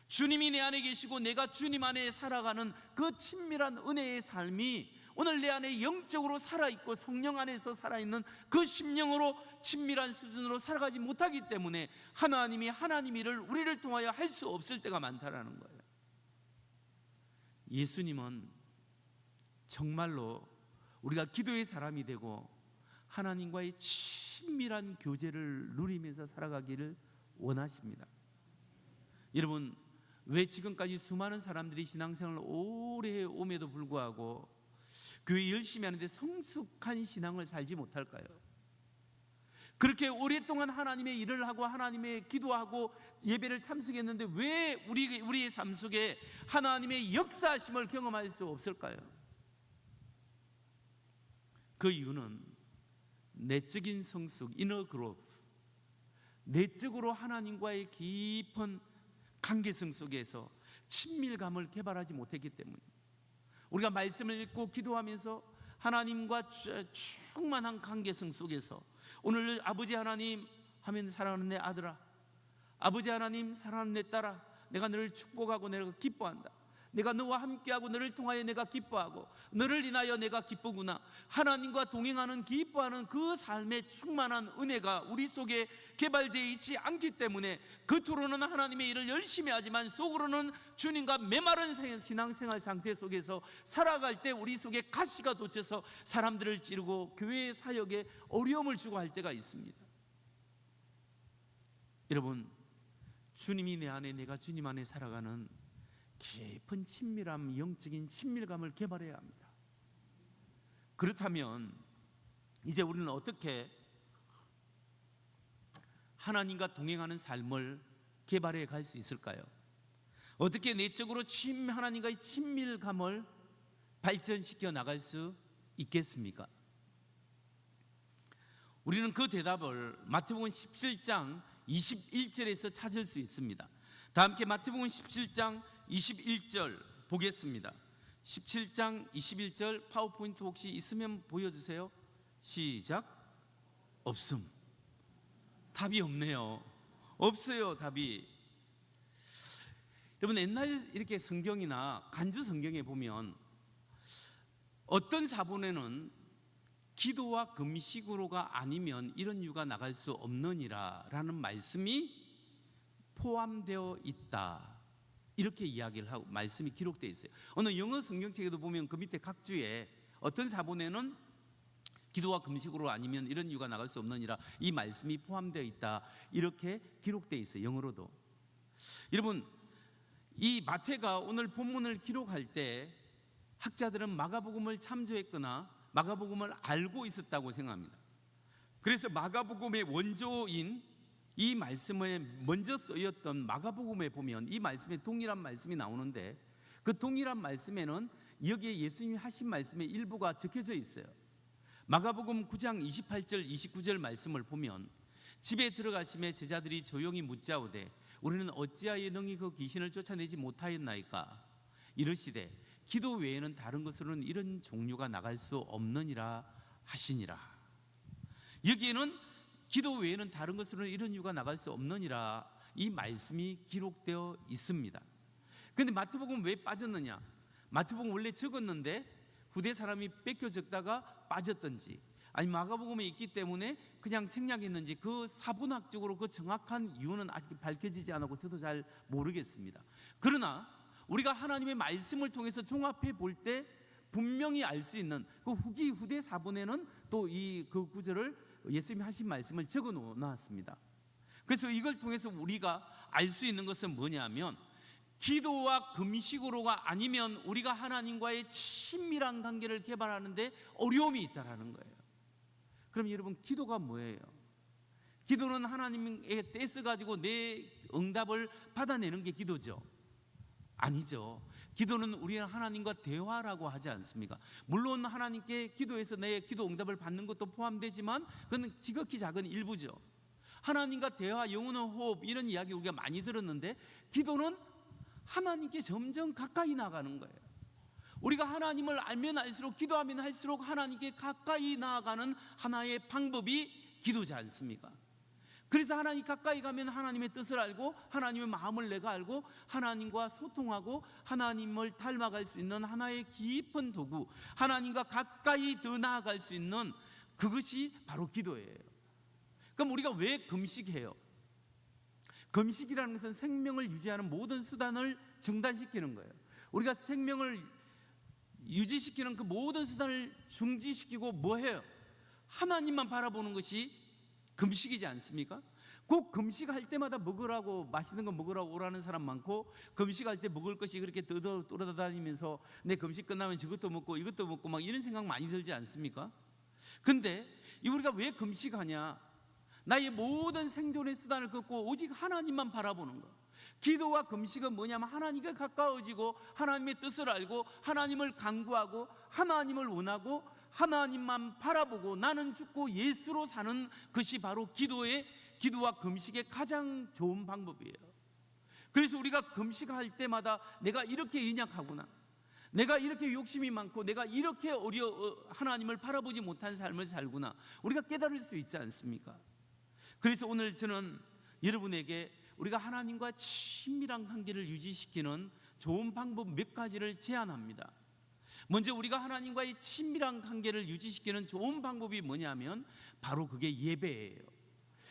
주님이 내 안에 계시고 내가 주님 안에 살아가는 그 친밀한 은혜의 삶이 오늘 내 안에 영적으로 살아있고 성령 안에서 살아있는 그 심령으로 친밀한 수준으로 살아가지 못하기 때문에 하나님이 하나님 일을 우리를 통하여 할 수 없을 때가 많다라는 거예요. 예수님은 정말로 우리가 기도의 사람이 되고 하나님과의 친밀한 교제를 누리면서 살아가기를 원하십니다. 여러분, 왜 지금까지 수많은 사람들이 신앙생활을 오래 해옴에도 불구하고 교회 열심히 하는데 성숙한 신앙을 살지 못할까요? 그렇게 오랫동안 하나님의 일을 하고 하나님의 기도하고 예배를 참석했는데 왜 우리의 삶 속에 하나님의 역사하심을 경험할 수 없을까요? 그 이유는 내적인 성숙, inner growth, 내적으로 하나님과의 깊은 관계성 속에서 친밀감을 개발하지 못했기 때문입니다. 우리가 말씀을 읽고 기도하면서 하나님과 충만한 관계성 속에서 오늘 아버지 하나님 하면 사랑하는 내 아들아, 아버지 하나님 사랑하는 내 딸아, 내가 너를 축복하고 내가 기뻐한다. 내가 너와 함께하고 너를 통하여 내가 기뻐하고 너를 인하여 내가 기쁘구나. 하나님과 동행하는 기뻐하는 그 삶의 충만한 은혜가 우리 속에 개발되어 있지 않기 때문에 겉으로는 하나님의 일을 열심히 하지만 속으로는 주님과 메마른 신앙생활 상태 속에서 살아갈 때 우리 속에 가시가 돋쳐서 사람들을 찌르고 교회 사역에 어려움을 주고 할 때가 있습니다. 여러분, 주님이 내 안에 내가 주님 안에 살아가는 깊은 친밀함, 영적인 친밀감을 개발해야 합니다. 그렇다면 이제 우리는 어떻게 하나님과 동행하는 삶을 개발해 갈 수 있을까요? 어떻게 내적으로 하나님과의 친밀감을 발전시켜 나갈 수 있겠습니까? 우리는 그 대답을 마태복음 17장 21절에서 찾을 수 있습니다. 다 함께 마태복음 17장 21절 보겠습니다. 17장 21절 파워포인트 혹시 있으면 보여주세요. 시작. 없음. 답이 없네요. 없어요, 답이. 여러분, 옛날 이렇게 성경이나 간주 성경에 보면 어떤 사본에는 기도와 금식으로가 아니면 이런 유가 나갈 수 없느니라 라는 말씀이 포함되어 있다, 이렇게 이야기를 하고 말씀이 기록되어 있어요. 어느 영어 성경책에도 보면 그 밑에 각 주에 어떤 사본에는 기도와 금식으로 아니면 이런 유가 나갈 수 없느니라 이 말씀이 포함되어 있다, 이렇게 기록되어 있어요, 영어로도. 여러분, 이 마태가 오늘 본문을 기록할 때 학자들은 마가복음을 참조했거나 마가복음을 알고 있었다고 생각합니다. 그래서 마가복음의 원조인 이 말씀에 먼저 쓰였던 마가복음에 보면 이 말씀에 동일한 말씀이 나오는데, 그 동일한 말씀에는 여기에 예수님이 하신 말씀의 일부가 적혀져 있어요. 마가복음 9장 28절 29절 말씀을 보면, 집에 들어가심에 제자들이 조용히 묻자오되 우리는 어찌하여 능히 그 귀신을 쫓아내지 못하였나이까? 이르시되 기도 외에는 다른 것으로는 이런 종류가 나갈 수 없느니라 하시니라. 여기에는 기도 외에는 다른 것으로는 이런 유가 나갈 수 없느니라 이 말씀이 기록되어 있습니다. 그런데 마태복음 왜 빠졌느냐? 마태복음 원래 적었는데 후대 사람이 뺏겨 적다가 빠졌던지, 아니 마가복음에 있기 때문에 그냥 생략했는지, 그 사분학적으로 그 정확한 이유는 아직 밝혀지지 않았고 저도 잘 모르겠습니다. 그러나 우리가 하나님의 말씀을 통해서 종합해 볼 때 분명히 알 수 있는 그 후대 사본에는 또 이 그 구절을 예수님이 하신 말씀을 적어 놓았습니다. 그래서 이걸 통해서 우리가 알 수 있는 것은 뭐냐면, 기도와 금식으로가 아니면 우리가 하나님과의 친밀한 관계를 개발하는데 어려움이 있다라는 거예요. 그럼 여러분, 기도가 뭐예요? 기도는 하나님의 떼써 가지고 내 응답을 받아내는 게 기도죠? 아니죠. 기도는 우리는 하나님과 대화라고 하지 않습니까? 물론 하나님께 기도해서 내 기도 응답을 받는 것도 포함되지만 그건 지극히 작은 일부죠. 하나님과 대화, 영혼의 호흡, 이런 이야기 우리가 많이 들었는데, 기도는 하나님께 점점 가까이 나가는 거예요. 우리가 하나님을 알면 알수록, 기도하면 할수록 하나님께 가까이 나아가는 하나의 방법이 기도지 않습니까? 그래서 하나님 가까이 가면 하나님의 뜻을 알고 하나님의 마음을 내가 알고 하나님과 소통하고 하나님을 닮아갈 수 있는 하나의 깊은 도구, 하나님과 가까이 더 나아갈 수 있는 그것이 바로 기도예요. 그럼 우리가 왜 금식해요? 금식이라는 것은 생명을 유지하는 모든 수단을 중단시키는 거예요. 우리가 생명을 유지시키는 그 모든 수단을 중지시키고 뭐 해요? 하나님만 바라보는 것이 금식이지 않습니까? 꼭 금식할 때마다 먹으라고, 맛있는 거 먹으라고 오라는 사람 많고, 금식할 때 먹을 것이 그렇게 떠돌아다니면서 내 금식 끝나면 저것도 먹고 이것도 먹고 막 이런 생각 많이 들지 않습니까? 근데 우리가 왜 금식하냐? 나의 모든 생존의 수단을 걷고 오직 하나님만 바라보는 것. 기도와 금식은 뭐냐면 하나님께 가까워지고 하나님의 뜻을 알고 하나님을 간구하고 하나님을 원하고 하나님만 바라보고 나는 죽고 예수로 사는 것이 바로 기도와 금식의 가장 좋은 방법이에요. 그래서 우리가 금식할 때마다 내가 이렇게 연약하구나, 내가 이렇게 욕심이 많고 내가 이렇게 하나님을 바라보지 못한 삶을 살구나, 우리가 깨달을 수 있지 않습니까? 그래서 오늘 저는 여러분에게 우리가 하나님과 친밀한 관계를 유지시키는 좋은 방법 몇 가지를 제안합니다. 먼저 우리가 하나님과의 친밀한 관계를 유지시키는 좋은 방법이 뭐냐면 바로 그게 예배예요.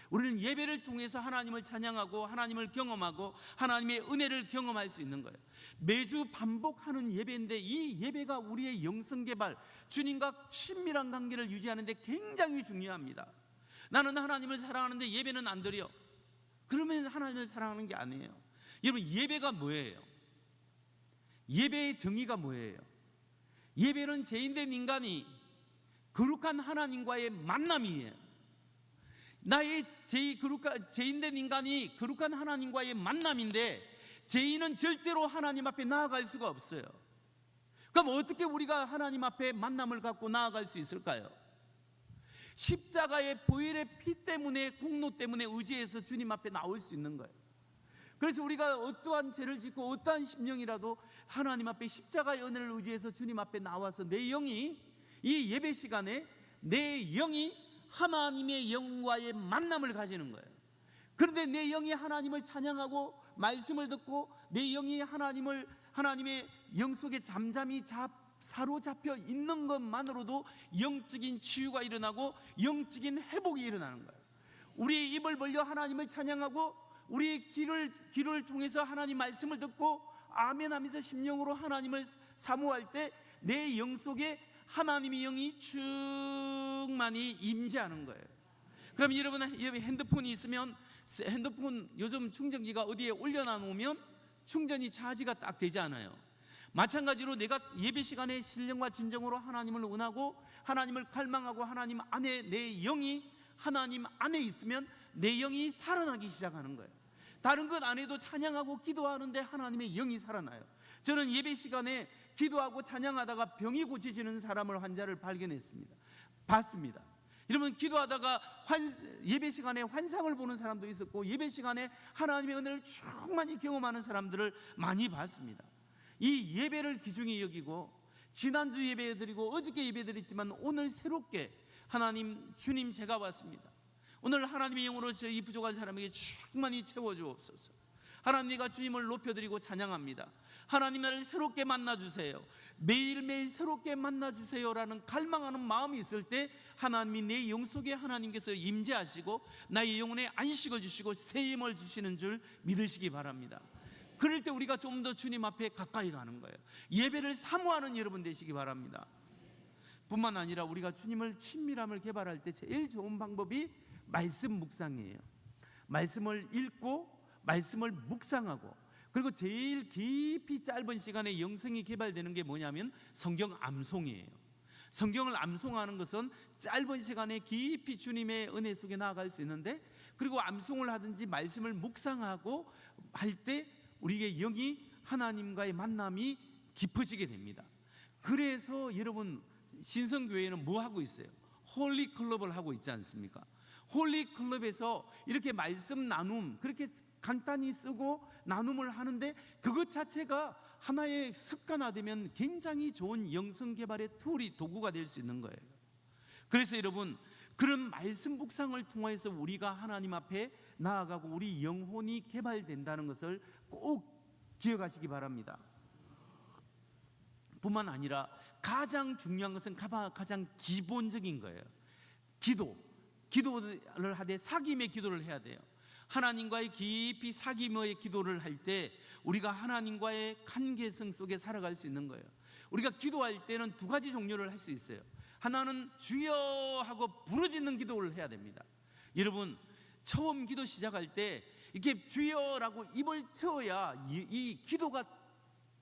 우리는 예배를 통해서 하나님을 찬양하고 하나님을 경험하고 하나님의 은혜를 경험할 수 있는 거예요. 매주 반복하는 예배인데 이 예배가 우리의 영성개발, 주님과 친밀한 관계를 유지하는 데 굉장히 중요합니다. 나는 하나님을 사랑하는데 예배는 안 드려. 그러면 하나님을 사랑하는 게 아니에요. 여러분, 예배가 뭐예요? 예배의 정의가 뭐예요? 예배는 죄인된 인간이 거룩한 하나님과의 만남이에요. 나의 죄인된 인간이 거룩한 하나님과의 만남인데 죄인은 절대로 하나님 앞에 나아갈 수가 없어요. 그럼 어떻게 우리가 하나님 앞에 만남을 갖고 나아갈 수 있을까요? 십자가의 보혈의 피 때문에, 공로 때문에 의지해서 주님 앞에 나올 수 있는 거예요. 그래서 우리가 어떠한 죄를 짓고 어떠한 심령이라도 하나님 앞에 십자가의 은혜를 의지해서 주님 앞에 나와서 내 영이, 이 예배 시간에 내 영이 하나님의 영과의 만남을 가지는 거예요. 그런데 내 영이 하나님을 찬양하고 말씀을 듣고 내 영이 하나님의 영 속에 잠잠히 사로잡혀 있는 것만으로도 영적인 치유가 일어나고 영적인 회복이 일어나는 거예요. 우리의 입을 벌려 하나님을 찬양하고 우리의 귀를 통해서 하나님 말씀을 듣고 아멘 하면서 심령으로 하나님을 사모할 때 내 영 속에 하나님의 영이 충만히 임재하는 거예요. 그럼 여러분 핸드폰이 있으면 핸드폰 요즘 충전기가 어디에 올려놔 놓으면 충전이 차지가 딱 되지 않아요. 마찬가지로 내가 예배 시간에 신령과 진정으로 하나님을 원하고 하나님을 갈망하고 하나님 안에 내 영이 하나님 안에 있으면 내 영이 살아나기 시작하는 거예요. 다른 것 안 해도 찬양하고 기도하는데 하나님의 영이 살아나요. 저는 예배 시간에 기도하고 찬양하다가 병이 고쳐지는 환자를 봤습니다. 여러분, 기도하다가 예배 시간에 환상을 보는 사람도 있었고 예배 시간에 하나님의 은혜를 충만히 경험하는 사람들을 많이 봤습니다. 이 예배를 귀중히 여기고 지난주 예배 드리고 어저께 예배 드렸지만 오늘 새롭게 하나님 주님 제가 왔습니다. 오늘 하나님의 영으로 이 부족한 사람에게 충만히 채워주옵소서. 하나님, 내가 주님을 높여드리고 찬양합니다. 하나님, 나를 새롭게 만나주세요. 매일매일 새롭게 만나주세요라는 갈망하는 마음이 있을 때 하나님이 내 영 속에 하나님께서 임재하시고 나의 영혼에 안식을 주시고 새 힘을 주시는 줄 믿으시기 바랍니다. 그럴 때 우리가 좀 더 주님 앞에 가까이 가는 거예요. 예배를 사모하는 여러분 되시기 바랍니다. 뿐만 아니라 우리가 주님을 친밀함을 개발할 때 제일 좋은 방법이 말씀 묵상이에요. 말씀을 읽고 말씀을 묵상하고, 그리고 제일 깊이 짧은 시간에 영성이 개발되는 게 뭐냐면 성경 암송이에요. 성경을 암송하는 것은 짧은 시간에 깊이 주님의 은혜 속에 나아갈 수 있는데, 그리고 암송을 하든지 말씀을 묵상하고 할 때 우리의 영이 하나님과의 만남이 깊어지게 됩니다. 그래서 여러분, 신성교회는 뭐 하고 있어요? 홀리 클럽을 하고 있지 않습니까? 홀리 클럽에서 이렇게 말씀 나눔, 그렇게 간단히 쓰고 나눔을 하는데 그것 자체가 하나의 습관화되면 굉장히 좋은 영성 개발의 도구가 될 수 있는 거예요. 그래서 여러분, 그런 말씀 묵상을 통해서 우리가 하나님 앞에 나아가고 우리 영혼이 개발된다는 것을 꼭 기억하시기 바랍니다. 뿐만 아니라 가장 중요한 것은 가장 기본적인 거예요. 기도를 하되 사귐의 기도를 해야 돼요. 하나님과의 깊이 사귐의 기도를 할 때 우리가 하나님과의 관계성 속에 살아갈 수 있는 거예요. 우리가 기도할 때는 두 가지 종류를 할 수 있어요. 하나는 주여 하고 부르짖는 기도를 해야 됩니다. 여러분, 처음 기도 시작할 때 이렇게 주여라고 입을 태워야 이 기도가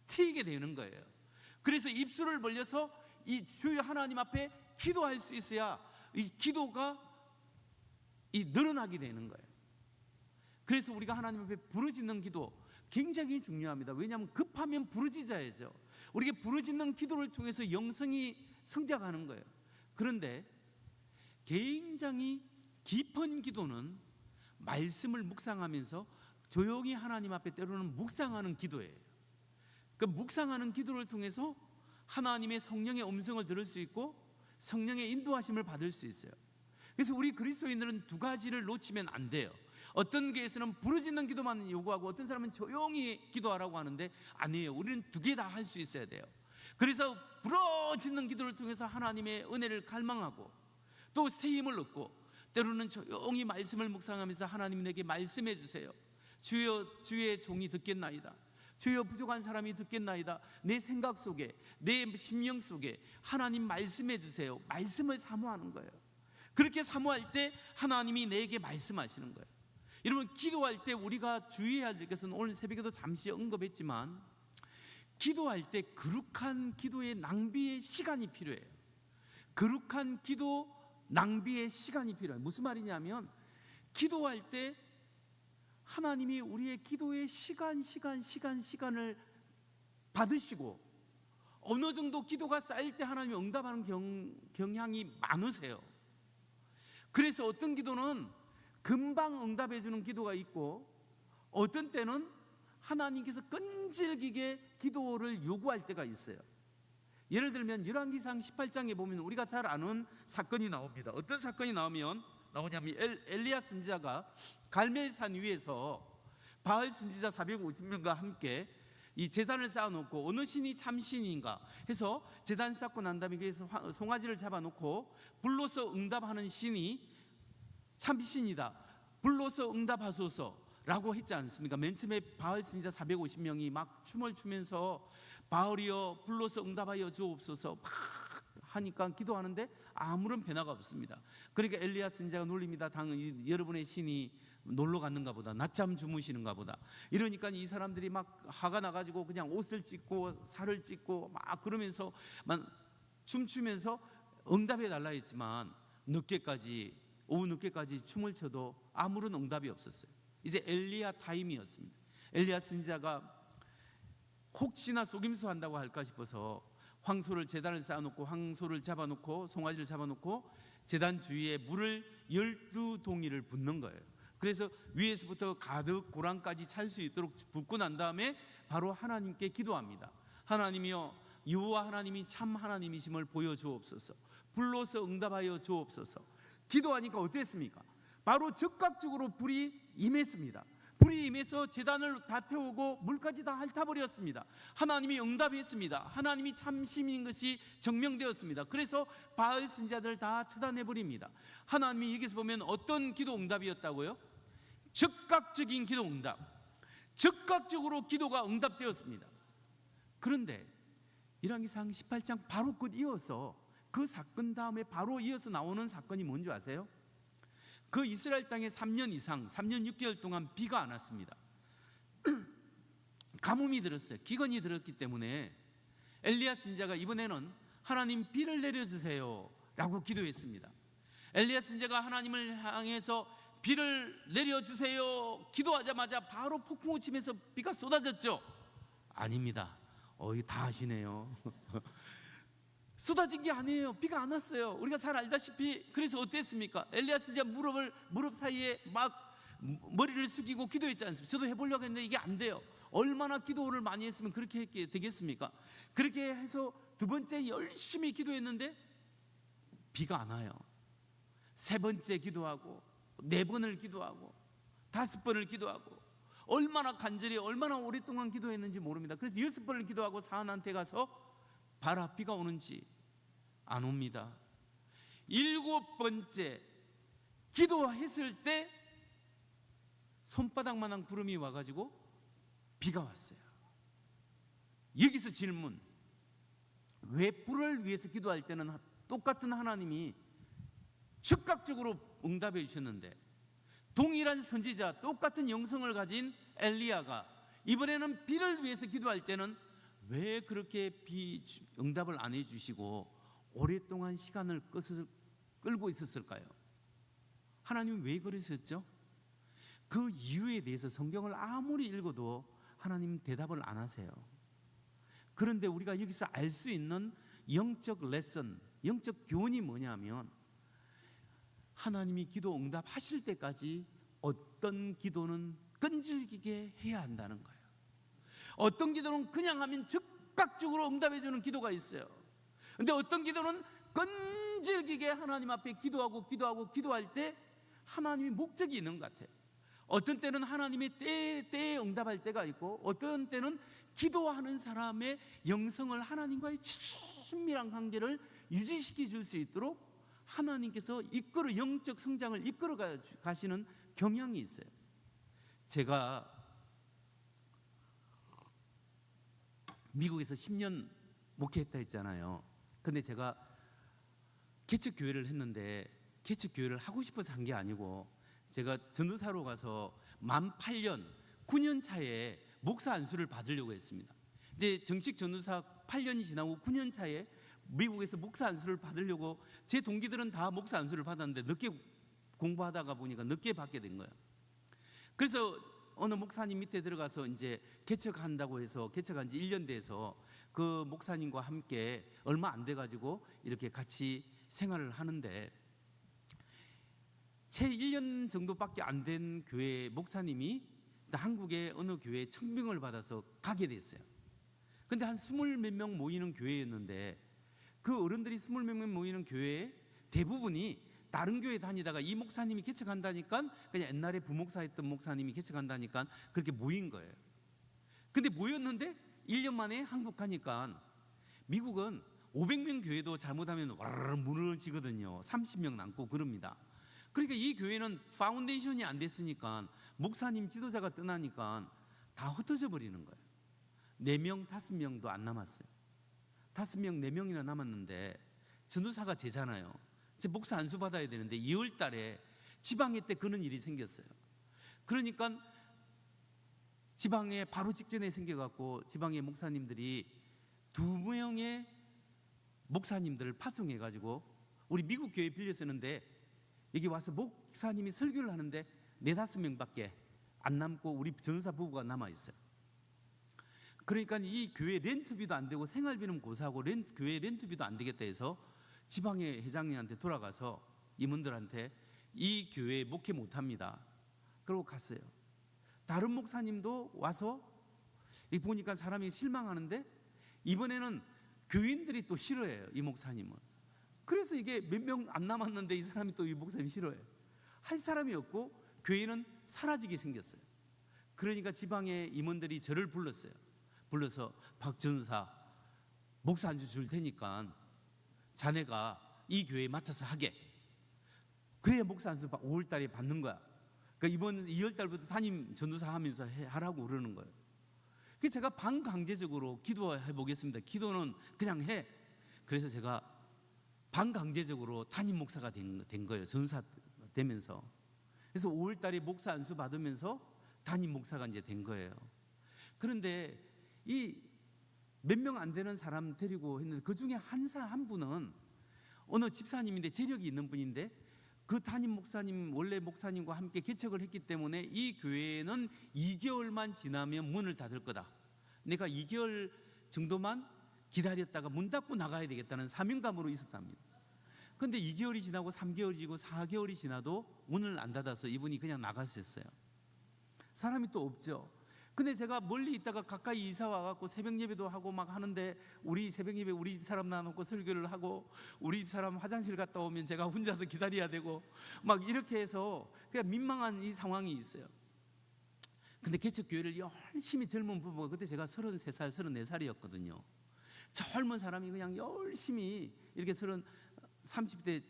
트이게 되는 거예요. 그래서 입술을 벌려서 이 주여 하나님 앞에 기도할 수 있어야 이 기도가 늘어나게 되는 거예요. 그래서 우리가 하나님 앞에 부르짖는 기도 굉장히 중요합니다. 왜냐하면 급하면 부르짖어야죠. 우리가 부르짖는 기도를 통해서 영성이 성장하는 거예요. 그런데 굉장히 깊은 기도는 말씀을 묵상하면서 조용히 하나님 앞에 때로는 묵상하는 기도예요. 그 묵상하는 기도를 통해서 하나님의 성령의 음성을 들을 수 있고 성령의 인도하심을 받을 수 있어요. 그래서 우리 그리스도인들은 두 가지를 놓치면 안 돼요. 어떤 교회에서는 부르짖는 기도만 요구하고 어떤 사람은 조용히 기도하라고 하는데 아니에요. 우리는 두 개 다 할 수 있어야 돼요. 그래서 부르짖는 기도를 통해서 하나님의 은혜를 갈망하고 또 새 힘을 얻고, 때로는 조용히 말씀을 묵상하면서 하나님 내게 말씀해 주세요. 주여, 주의 종이 듣겠나이다. 주여, 부족한 사람이 듣겠나이다. 내 생각 속에, 내 심령 속에 하나님 말씀해 주세요. 말씀을 사모하는 거예요. 그렇게 사모할 때 하나님이 내게 말씀하시는 거예요. 여러분, 기도할 때 우리가 주의해야 될 것은 오늘 새벽에도 잠시 언급했지만 기도할 때 거룩한 기도의 낭비의 시간이 필요해요. 거룩한 기도 낭비의 시간이 필요해요. 무슨 말이냐면 기도할 때 하나님이 우리의 기도의 시간을 받으시고 어느 정도 기도가 쌓일 때 하나님이 응답하는 경향이 많으세요. 그래서 어떤 기도는 금방 응답해 주는 기도가 있고 어떤 때는 하나님께서 끈질기게 기도를 요구할 때가 있어요. 예를 들면 열왕기상 18장에 보면 우리가 잘 아는 사건이 나옵니다. 어떤 사건이 나오냐면 엘리야 선지자가 갈멜산 위에서 바알 선지자 450명과 함께 이 제단을 쌓아놓고 어느 신이 참 신인가 해서 제단 쌓고 난 다음에 거기서 송아지를 잡아놓고 불로서 응답하는 신이 참 신이다, 불로서 응답하소서라고 했지 않습니까? 맨 처음에 바알 선지자 450명이 막 춤을 추면서 바알이여 불로서 응답하여 주옵소서 막 하니까 기도하는데 아무런 변화가 없습니다. 그러니까 엘리야 선지자가 놀립니다. 여러분의 신이 놀러 갔는가 보다, 낮잠 주무시는가 보다. 이러니까 이 사람들이 막 화가 나가지고 그냥 옷을 찢고 살을 찢고 막 그러면서 막 춤추면서 응답해 달라 했지만 오후 늦게까지 춤을 춰도 아무런 응답이 없었어요. 이제 엘리야 타임이었습니다. 엘리야 선지자가 혹시나 속임수 한다고 할까 싶어서 제단을 쌓아놓고 황소를 잡아놓고 송아지를 잡아놓고 제단 주위에 물을 12동이를 붓는 거예요. 그래서 위에서부터 가득 고랑까지 찰 수 있도록 붓고 난 다음에 바로 하나님께 기도합니다. 하나님이여, 여호와 하나님이 참 하나님이심을 보여주옵소서, 불로서 응답하여 주옵소서. 기도하니까 어땠습니까? 바로 즉각적으로 불이 임했습니다. 불이 임해서 제단을 다 태우고 물까지 다 핥아버렸습니다. 하나님이 응답했습니다. 하나님이 참심인 것이 증명되었습니다. 그래서 바알 선지자들 다 처단해버립니다. 하나님이 여기서 보면 어떤 기도 응답이었다고요? 즉각적인 기도 응답, 즉각적으로 기도가 응답되었습니다. 그런데 열왕기상 18장 바로 이어서 그 사건 다음에 바로 이어서 나오는 사건이 뭔지 아세요? 그 이스라엘 땅에 3년 이상 3년 6개월 동안 비가 안 왔습니다. 가뭄이 들었어요. 기근이 들었기 때문에 엘리야 선지자가 이번에는 하나님 비를 내려주세요 라고 기도했습니다. 엘리야 선지자가 하나님을 향해서 비를 내려주세요 기도하자마자 바로 폭풍우 치면서 비가 쏟아졌죠? 아닙니다. 다 아시네요. 쏟아진 게 아니에요. 비가 안 왔어요. 우리가 잘 알다시피. 그래서 어땠습니까? 엘리야 선지자 무릎 사이에 막 머리를 숙이고 기도했지 않습니까? 저도 해보려고 했는데 이게 안 돼요. 얼마나 기도를 많이 했으면 그렇게 되겠습니까? 그렇게 해서 두 번째 열심히 기도했는데 비가 안 와요. 세 번째 기도하고 4번을 기도하고 5번을 기도하고 얼마나 간절히 얼마나 오랫동안 기도했는지 모릅니다. 그래서 6번을 기도하고 사안한테 가서 봐라, 비가 오는지. 안 옵니다. 7번째 기도했을 때 손바닥만한 구름이 와가지고 비가 왔어요. 여기서 질문, 왜 불을 위해서 기도할 때는 똑같은 하나님이 즉각적으로 응답해 주셨는데 동일한 선지자, 똑같은 영성을 가진 엘리야가 이번에는 비를 위해서 기도할 때는 왜 그렇게 응답을 안 해주시고 오랫동안 시간을 끌고 있었을까요? 하나님이 왜 그러셨죠? 그 이유에 대해서 성경을 아무리 읽어도 하나님 대답을 안 하세요. 그런데 우리가 여기서 알 수 있는 영적 레슨, 영적 교훈이 뭐냐면 하나님이 기도 응답하실 때까지 어떤 기도는 끈질기게 해야 한다는 거예요. 어떤 기도는 그냥 하면 즉각적으로 응답해 주는 기도가 있어요. 근데 어떤 기도는 끈질기게 하나님 앞에 기도할 때 하나님이 목적이 있는 것 같아요. 어떤 때는 하나님의 때에 응답할 때가 있고 어떤 때는 기도하는 사람의 영성을 하나님과의 친밀한 관계를 유지시켜 줄 수 있도록 하나님께서 영적 성장을 이끌어 가시는 경향이 있어요. 제가 미국에서 10년 목회했다 했잖아요. 근데 제가 개척교회를 했는데 개척교회를 하고 싶어서 한 게 아니고 제가 전도사로 가서 만 8년 9년 차에 목사 안수를 받으려고 했습니다. 이제 정식 전도사 8년이 지나고 9년 차에 미국에서 목사 안수를 받으려고 제 동기들은 다 목사 안수를 받았는데 늦게 공부하다가 보니까 늦게 받게 된 거예요. 그래서 어느 목사님 밑에 들어가서 이제 개척한다고 해서 개척한 지 1년 돼서 그 목사님과 함께 얼마 안 돼 가지고 이렇게 같이 생활을 하는데 채 1년 정도밖에 안 된 교회 목사님이 한국의 어느 교회에 청빙을 받아서 가게 됐어요. 근데 한 20몇 명 모이는 교회였는데 그 어른들이 20몇 명 모이는 교회에 대부분이 다른 교회 다니다가 이 목사님이 개척한다니까 그냥 옛날에 부목사 했던 목사님이 개척한다니까 그렇게 모인 거예요. 근데 모였는데 1년 만에 한국 가니까 미국은 500명 교회도 잘못하면 와르르 무너지거든요. 30명 남고 그럽니다. 그러니까 이 교회는 파운데이션이 안 됐으니까 목사님 지도자가 떠나니까 다 흩어져 버리는 거예요. 4명, 5명도 안 남았어요. 5명, 4명이나 남았는데 전도사가 제잖아요. 제 목사 안수 받아야 되는데 2월 달에 지방회 때 그런 일이 생겼어요. 그러니까 지방회 바로 직전에 생겨갖고 지방의 목사님들이 2명의 목사님들을 파송해가지고 우리 미국 교회 빌려 쓰는데 여기 와서 목사님이 설교를 하는데 4-5명밖에 안 남고 우리 전도사 부부가 남아있어요. 그러니까 이 교회 렌트비도 안 되고 생활비는 고사하고 교회 렌트비도 안 되겠다 해서 지방의 회장님한테 돌아가서 임원들한테 이 교회 목회 못합니다. 그러고 갔어요. 다른 목사님도 와서 보니까 사람이 실망하는데 이번에는 교인들이 또 싫어해요. 이 목사님은. 그래서 이게 몇 명 안 남았는데 이 사람이 또 이 목사님 싫어해요. 할 사람이 없고 교회는 사라지게 생겼어요. 그러니까 지방의 임원들이 저를 불렀어요. 불러서 박 전사 목사 안수 줄 테니까 자네가 이 교회에 맡아서 하게. 그래야 목사 안수 5월 달에 받는 거야. 그러니까 이번 2월 달부터 담임 전도사 하면서 하라고 그러는 거예요. 그래서 제가 반강제적으로 기도해 보겠습니다. 기도는 그냥 해. 그래서 제가 반강제적으로 담임 목사가 된 거예요. 전도사 되면서. 그래서 5월 달에 목사 안수 받으면서 담임 목사가 이제 된 거예요. 그런데 이 몇 명 안 되는 사람 데리고 했는데 그 중에 한 분은 어느 집사님인데 재력이 있는 분인데 그 담임 목사님 원래 목사님과 함께 개척을 했기 때문에 이 교회는 2개월만 지나면 문을 닫을 거다. 내가 2개월 정도만 기다렸다가 문 닫고 나가야 되겠다는 사명감으로 있었답니다. 그런데 2개월이 지나고 3개월이 지나고 4개월이 지나도 문을 안 닫아서 이분이 그냥 나가셨어요. 사람이 또 없죠. 근데 제가 멀리 있다가 가까이 이사 와갖고 새벽 예배도 하고 막 하는데 우리 새벽 예배 우리 집 사람 나눠놓고 설교를 하고 우리 집 사람 화장실 갔다 오면 제가 혼자서 기다려야 되고 막 이렇게 해서 그냥 민망한 이 상황이 있어요. 근데 개척교회를 열심히 젊은 부부가 그때 제가 33살, 34살이었거든요. 젊은 사람이 그냥 열심히 이렇게 30대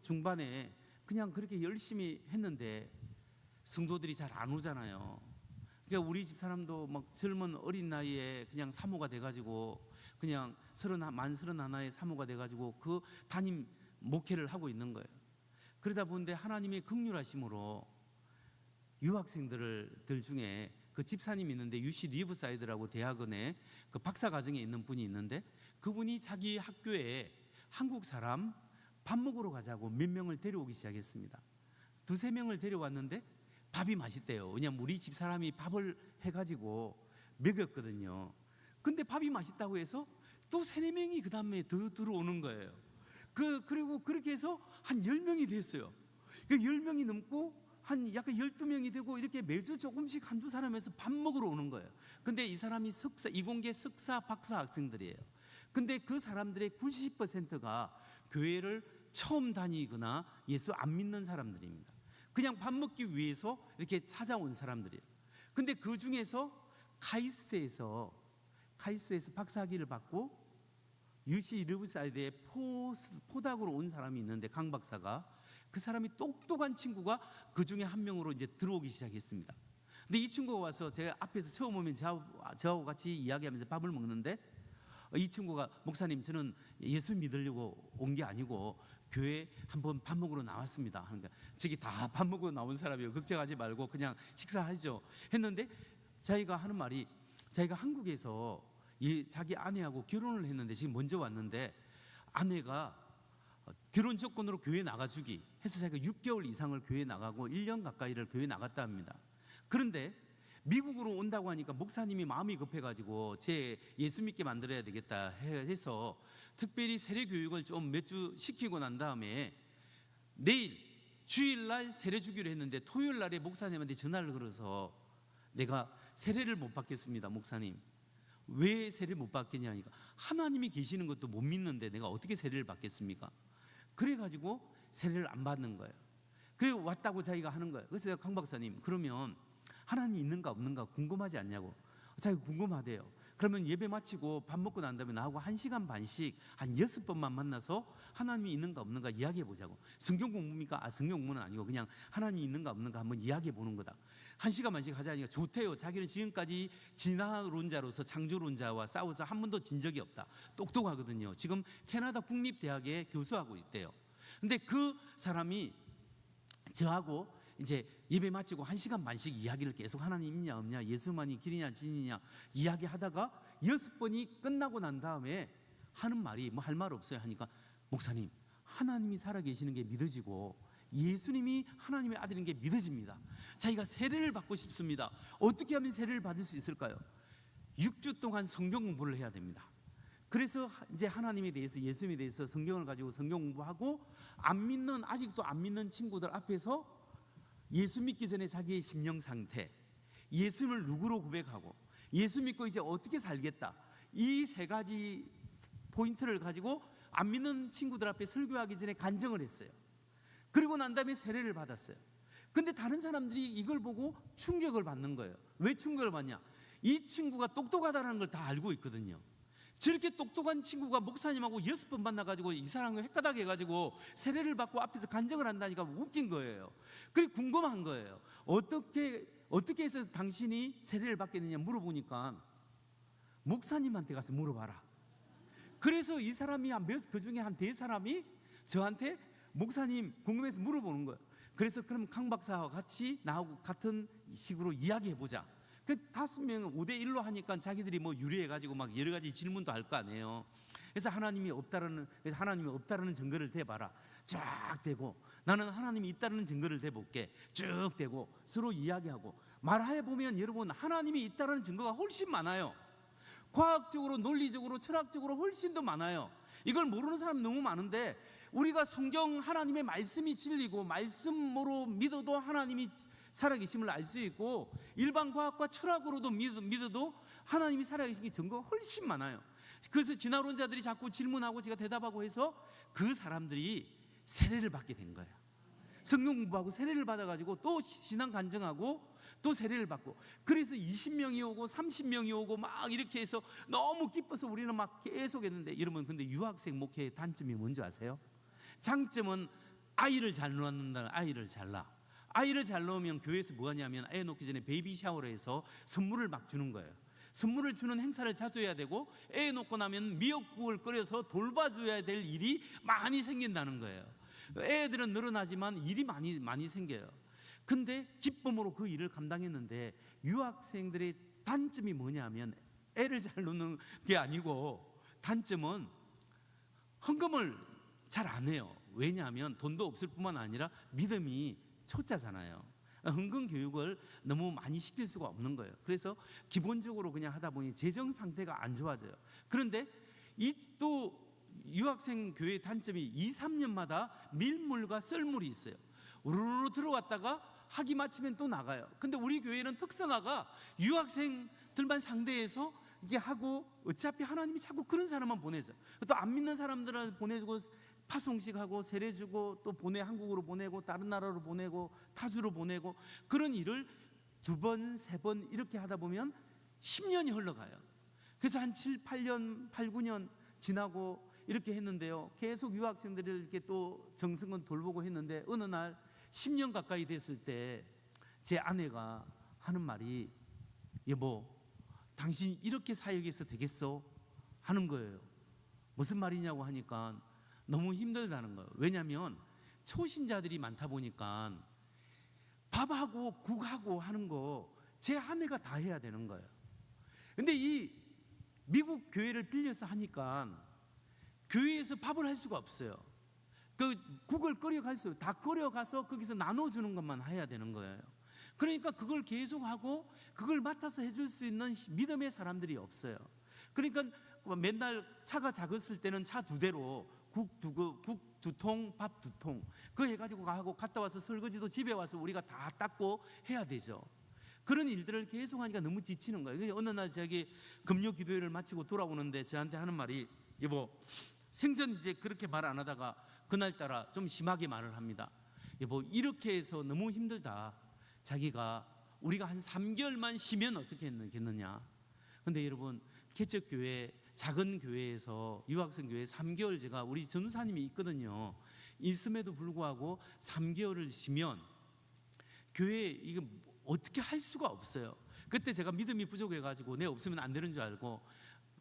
중반에 그냥 그렇게 열심히 했는데 성도들이 잘 안 오잖아요. 그러니까 우리 집 사람도 막 젊은 어린 나이에 그냥 사모가 돼가지고 그냥 만 31에 사모가 돼가지고 그 담임 목회를 하고 있는 거예요. 그러다 보는데 하나님의 긍휼하심으로 유학생들 중에 그 집사님이 있는데 UC 리브사이드라고 대학원에 그 박사 과정에 있는 분이 있는데 그분이 자기 학교에 한국 사람 밥 먹으러 가자고 몇 명을 데려오기 시작했습니다. 2-3명을 데려왔는데 밥이 맛있대요. 왜냐면 우리 집 사람이 밥을 해가지고 먹였거든요. 근데 밥이 맛있다고 해서 또 3-4명이 그 다음에 더 들어오는 거예요. 그리고 그렇게 해서 한 10명이 됐어요. 10명이 넘고 한 약간 12명이 되고 이렇게 매주 조금씩 한두 사람에서 밥 먹으러 오는 거예요. 근데 이 사람이 이공계 석사, 박사 학생들이에요. 근데 그 사람들의 90%가 교회를 처음 다니거나 예수 안 믿는 사람들입니다. 그냥 밥 먹기 위해서 이렇게 찾아온 사람들이에요. 근데 그 중에서 카이스트에서 박사학위를 받고 UC 리브사이드에 포닥으로 온 사람이 있는데 강 박사가 그 사람이 똑똑한 친구가 그 중에 한 명으로 이제 들어오기 시작했습니다. 근데 이 친구가 와서 제가 앞에서 처음 오면 저하고 같이 이야기하면서 밥을 먹는데 이 친구가 목사님 저는 예수 믿으려고 온 게 아니고 교회 한번 밥 먹으러 나왔습니다. 그러니까 저기 다 밥 먹으러 나온 사람이에요. 걱정하지 말고 그냥 식사하죠 했는데 자기가 하는 말이 자기가 한국에서 자기 아내하고 결혼을 했는데 지금 먼저 왔는데 아내가 결혼 조건으로 교회 나가주기 해서 자기가 6개월 이상을 교회 나가고 1년 가까이를 교회 나갔다 합니다. 그런데 미국으로 온다고 하니까 목사님이 마음이 급해가지고 제 예수 믿게 만들어야 되겠다 해서 특별히 세례 교육을 좀 몇 주 시키고 난 다음에 내일 주일날 세례 주기로 했는데 토요일 날에 목사님한테 전화를 걸어서 내가 세례를 못 받겠습니다. 목사님 왜 세례 못 받겠냐니까 하나님이 계시는 것도 못 믿는데 내가 어떻게 세례를 받겠습니까? 그래가지고 세례를 안 받는 거예요. 그리고 왔다고 자기가 하는 거예요. 그래서 내가 강 박사님 그러면 하나님이 있는가 없는가 궁금하지 않냐고. 자기 궁금하대요. 그러면 예배 마치고 밥 먹고 난 다음에 나하고 1시간 반씩 한 6번만 만나서 하나님이 있는가 없는가 이야기해 보자고. 성경 공부입니까? 성경 공부는 아니고 그냥 하나님이 있는가 없는가 한번 이야기해 보는 거다. 1시간 반씩 하자니까 좋대요. 자기는 지금까지 진화론자로서 창조론자와 싸워서 한 번도 진 적이 없다. 똑똑하거든요. 지금 캐나다 국립대학에 교수하고 있대요. 근데 그 사람이 저하고 이제 예배 마치고 1시간 반씩 이야기를 계속 하나님 있냐 없냐, 예수만이 길이냐 진이냐 이야기하다가 6번이 끝나고 난 다음에 하는 말이 뭐 할 말 없어요 하니까, 목사님, 하나님이 살아계시는 게 믿어지고 예수님이 하나님의 아들인 게 믿어집니다. 자기가 세례를 받고 싶습니다. 어떻게 하면 세례를 받을 수 있을까요? 6주 동안 성경 공부를 해야 됩니다. 그래서 이제 하나님에 대해서, 예수님에 대해서 성경을 가지고 성경 공부하고, 아직도 안 믿는 친구들 앞에서 예수 믿기 전에 자기의 심령 상태, 예수님을 누구로 고백하고, 예수 믿고 이제 어떻게 살겠다, 이 3가지 포인트를 가지고 안 믿는 친구들 앞에 설교하기 전에 간증을 했어요. 그리고 난 다음에 세례를 받았어요. 근데 다른 사람들이 이걸 보고 충격을 받는 거예요. 왜 충격을 받냐? 이 친구가 똑똑하다는 걸 다 알고 있거든요. 저렇게 똑똑한 친구가 목사님하고 6번 만나가지고 이 사람을 헷가닥 해가지고 세례를 받고 앞에서 간증을 한다니까 웃긴 거예요. 그게 궁금한 거예요. 어떻게 해서 당신이 세례를 받겠느냐 물어보니까 목사님한테 가서 물어봐라. 그래서 이 사람이 그 중에 한 4사람이 저한테 목사님 궁금해서 물어보는 거예요. 그래서 그럼 강 박사와 같이 나하고 같은 식으로 이야기해보자. 그 5명 5대1로 하니까 자기들이 뭐 유리해가지고 막 여러 가지 질문도 할 거 아니에요. 그래서 하나님이 없다라는 증거를 대봐라. 쫙 대고, 나는 하나님이 있다는 증거를 대볼게. 쭉 대고 서로 이야기하고 말해 보면 여러분, 하나님이 있다는 증거가 훨씬 많아요. 과학적으로, 논리적으로, 철학적으로 훨씬 더 많아요. 이걸 모르는 사람 너무 많은데, 우리가 성경 하나님의 말씀이 진리고 말씀으로 믿어도 하나님이 살아계심을 알 수 있고, 일반 과학과 철학으로도 믿어도 하나님이 살아계신 게 증거가 훨씬 많아요. 그래서 진화론자들이 자꾸 질문하고 제가 대답하고 해서 그 사람들이 세례를 받게 된 거예요. 성경 공부하고 세례를 받아가지고 또 신앙 간증하고 또 세례를 받고, 그래서 20명이 오고 30명이 오고 막 이렇게 해서 너무 기뻐서 우리는 막 계속 했는데, 여러분 근데 유학생 목회의 단점이 뭔지 아세요? 장점은 아이를 잘 낳는다는, 아이를 잘 낳아. 아이를 잘 낳으면 교회에서 뭐 하냐면 애 놓기 전에 베이비 샤워를 해서 선물을 막 주는 거예요. 선물을 주는 행사를 자주 해야 되고, 애 놓고 나면 미역국을 끓여서 돌봐줘야 될 일이 많이 생긴다는 거예요. 애들은 늘어나지만 일이 많이 생겨요. 근데 기쁨으로 그 일을 감당했는데, 유학생들의 단점이 뭐냐면 애를 잘 놓는 게 아니고, 단점은 헌금을 잘 안 해요. 왜냐하면 돈도 없을 뿐만 아니라 믿음이 초짜잖아요. 헌금 교육을 너무 많이 시킬 수가 없는 거예요. 그래서 기본적으로 그냥 하다 보니 재정 상태가 안 좋아져요. 그런데 이 또 유학생 교회의 단점이 2, 3년마다 밀물과 썰물이 있어요. 우르르 들어왔다가 학기 마치면 또 나가요. 근데 우리 교회는 특성화가 유학생들만 상대해서 이게 하고, 어차피 하나님이 자꾸 그런 사람만 보내죠. 또 안 믿는 사람들을 보내주고 파송식 하고 세례 주고 또 한국으로 보내고 다른 나라로 보내고 타주로 보내고, 그런 일을 2번, 3번 이렇게 하다 보면 10년이 흘러가요. 그래서 한 7, 8년, 8, 9년 지나고 이렇게 했는데요. 계속 유학생들을 이렇게 또 정성은 돌보고 했는데, 어느 날 10년 가까이 됐을 때 제 아내가 하는 말이, 여보, 당신 이렇게 사역해서 되겠어? 하는 거예요. 무슨 말이냐고 하니까 너무 힘들다는 거예요. 왜냐하면 초신자들이 많다 보니까 밥하고 국하고 하는 거 제 아내가 다 해야 되는 거예요. 근데 이 미국 교회를 빌려서 하니까 교회에서 밥을 할 수가 없어요. 그 국을 끓여갈 수, 다 끓여가서 거기서 나눠주는 것만 해야 되는 거예요. 그러니까 그걸 계속하고 그걸 맡아서 해줄 수 있는 믿음의 사람들이 없어요. 그러니까 맨날 차가 작았을 때는 차 2대로 국 2통, 밥 2통 그거 해가지고 하고, 갔다 와서 설거지도 집에 와서 우리가 다 닦고 해야 되죠. 그런 일들을 계속 하니까 너무 지치는 거예요. 어느 날 저기 금요 기도회를 마치고 돌아오는데 저한테 하는 말이, 여보, 생전 이제 그렇게 말 안 하다가 그날따라 좀 심하게 말을 합니다. 여보, 이렇게 해서 너무 힘들다. 자기가 우리가 한 3개월만 쉬면 어떻게 했느냐. 근데 여러분, 개척교회, 작은 교회에서 유학생 교회 3개월, 제가 우리 전도사님이 있거든요. 있음에도 불구하고 3개월을 쉬면 교회 이거 어떻게 할 수가 없어요. 그때 제가 믿음이 부족해가지고 내 없으면 안 되는 줄 알고,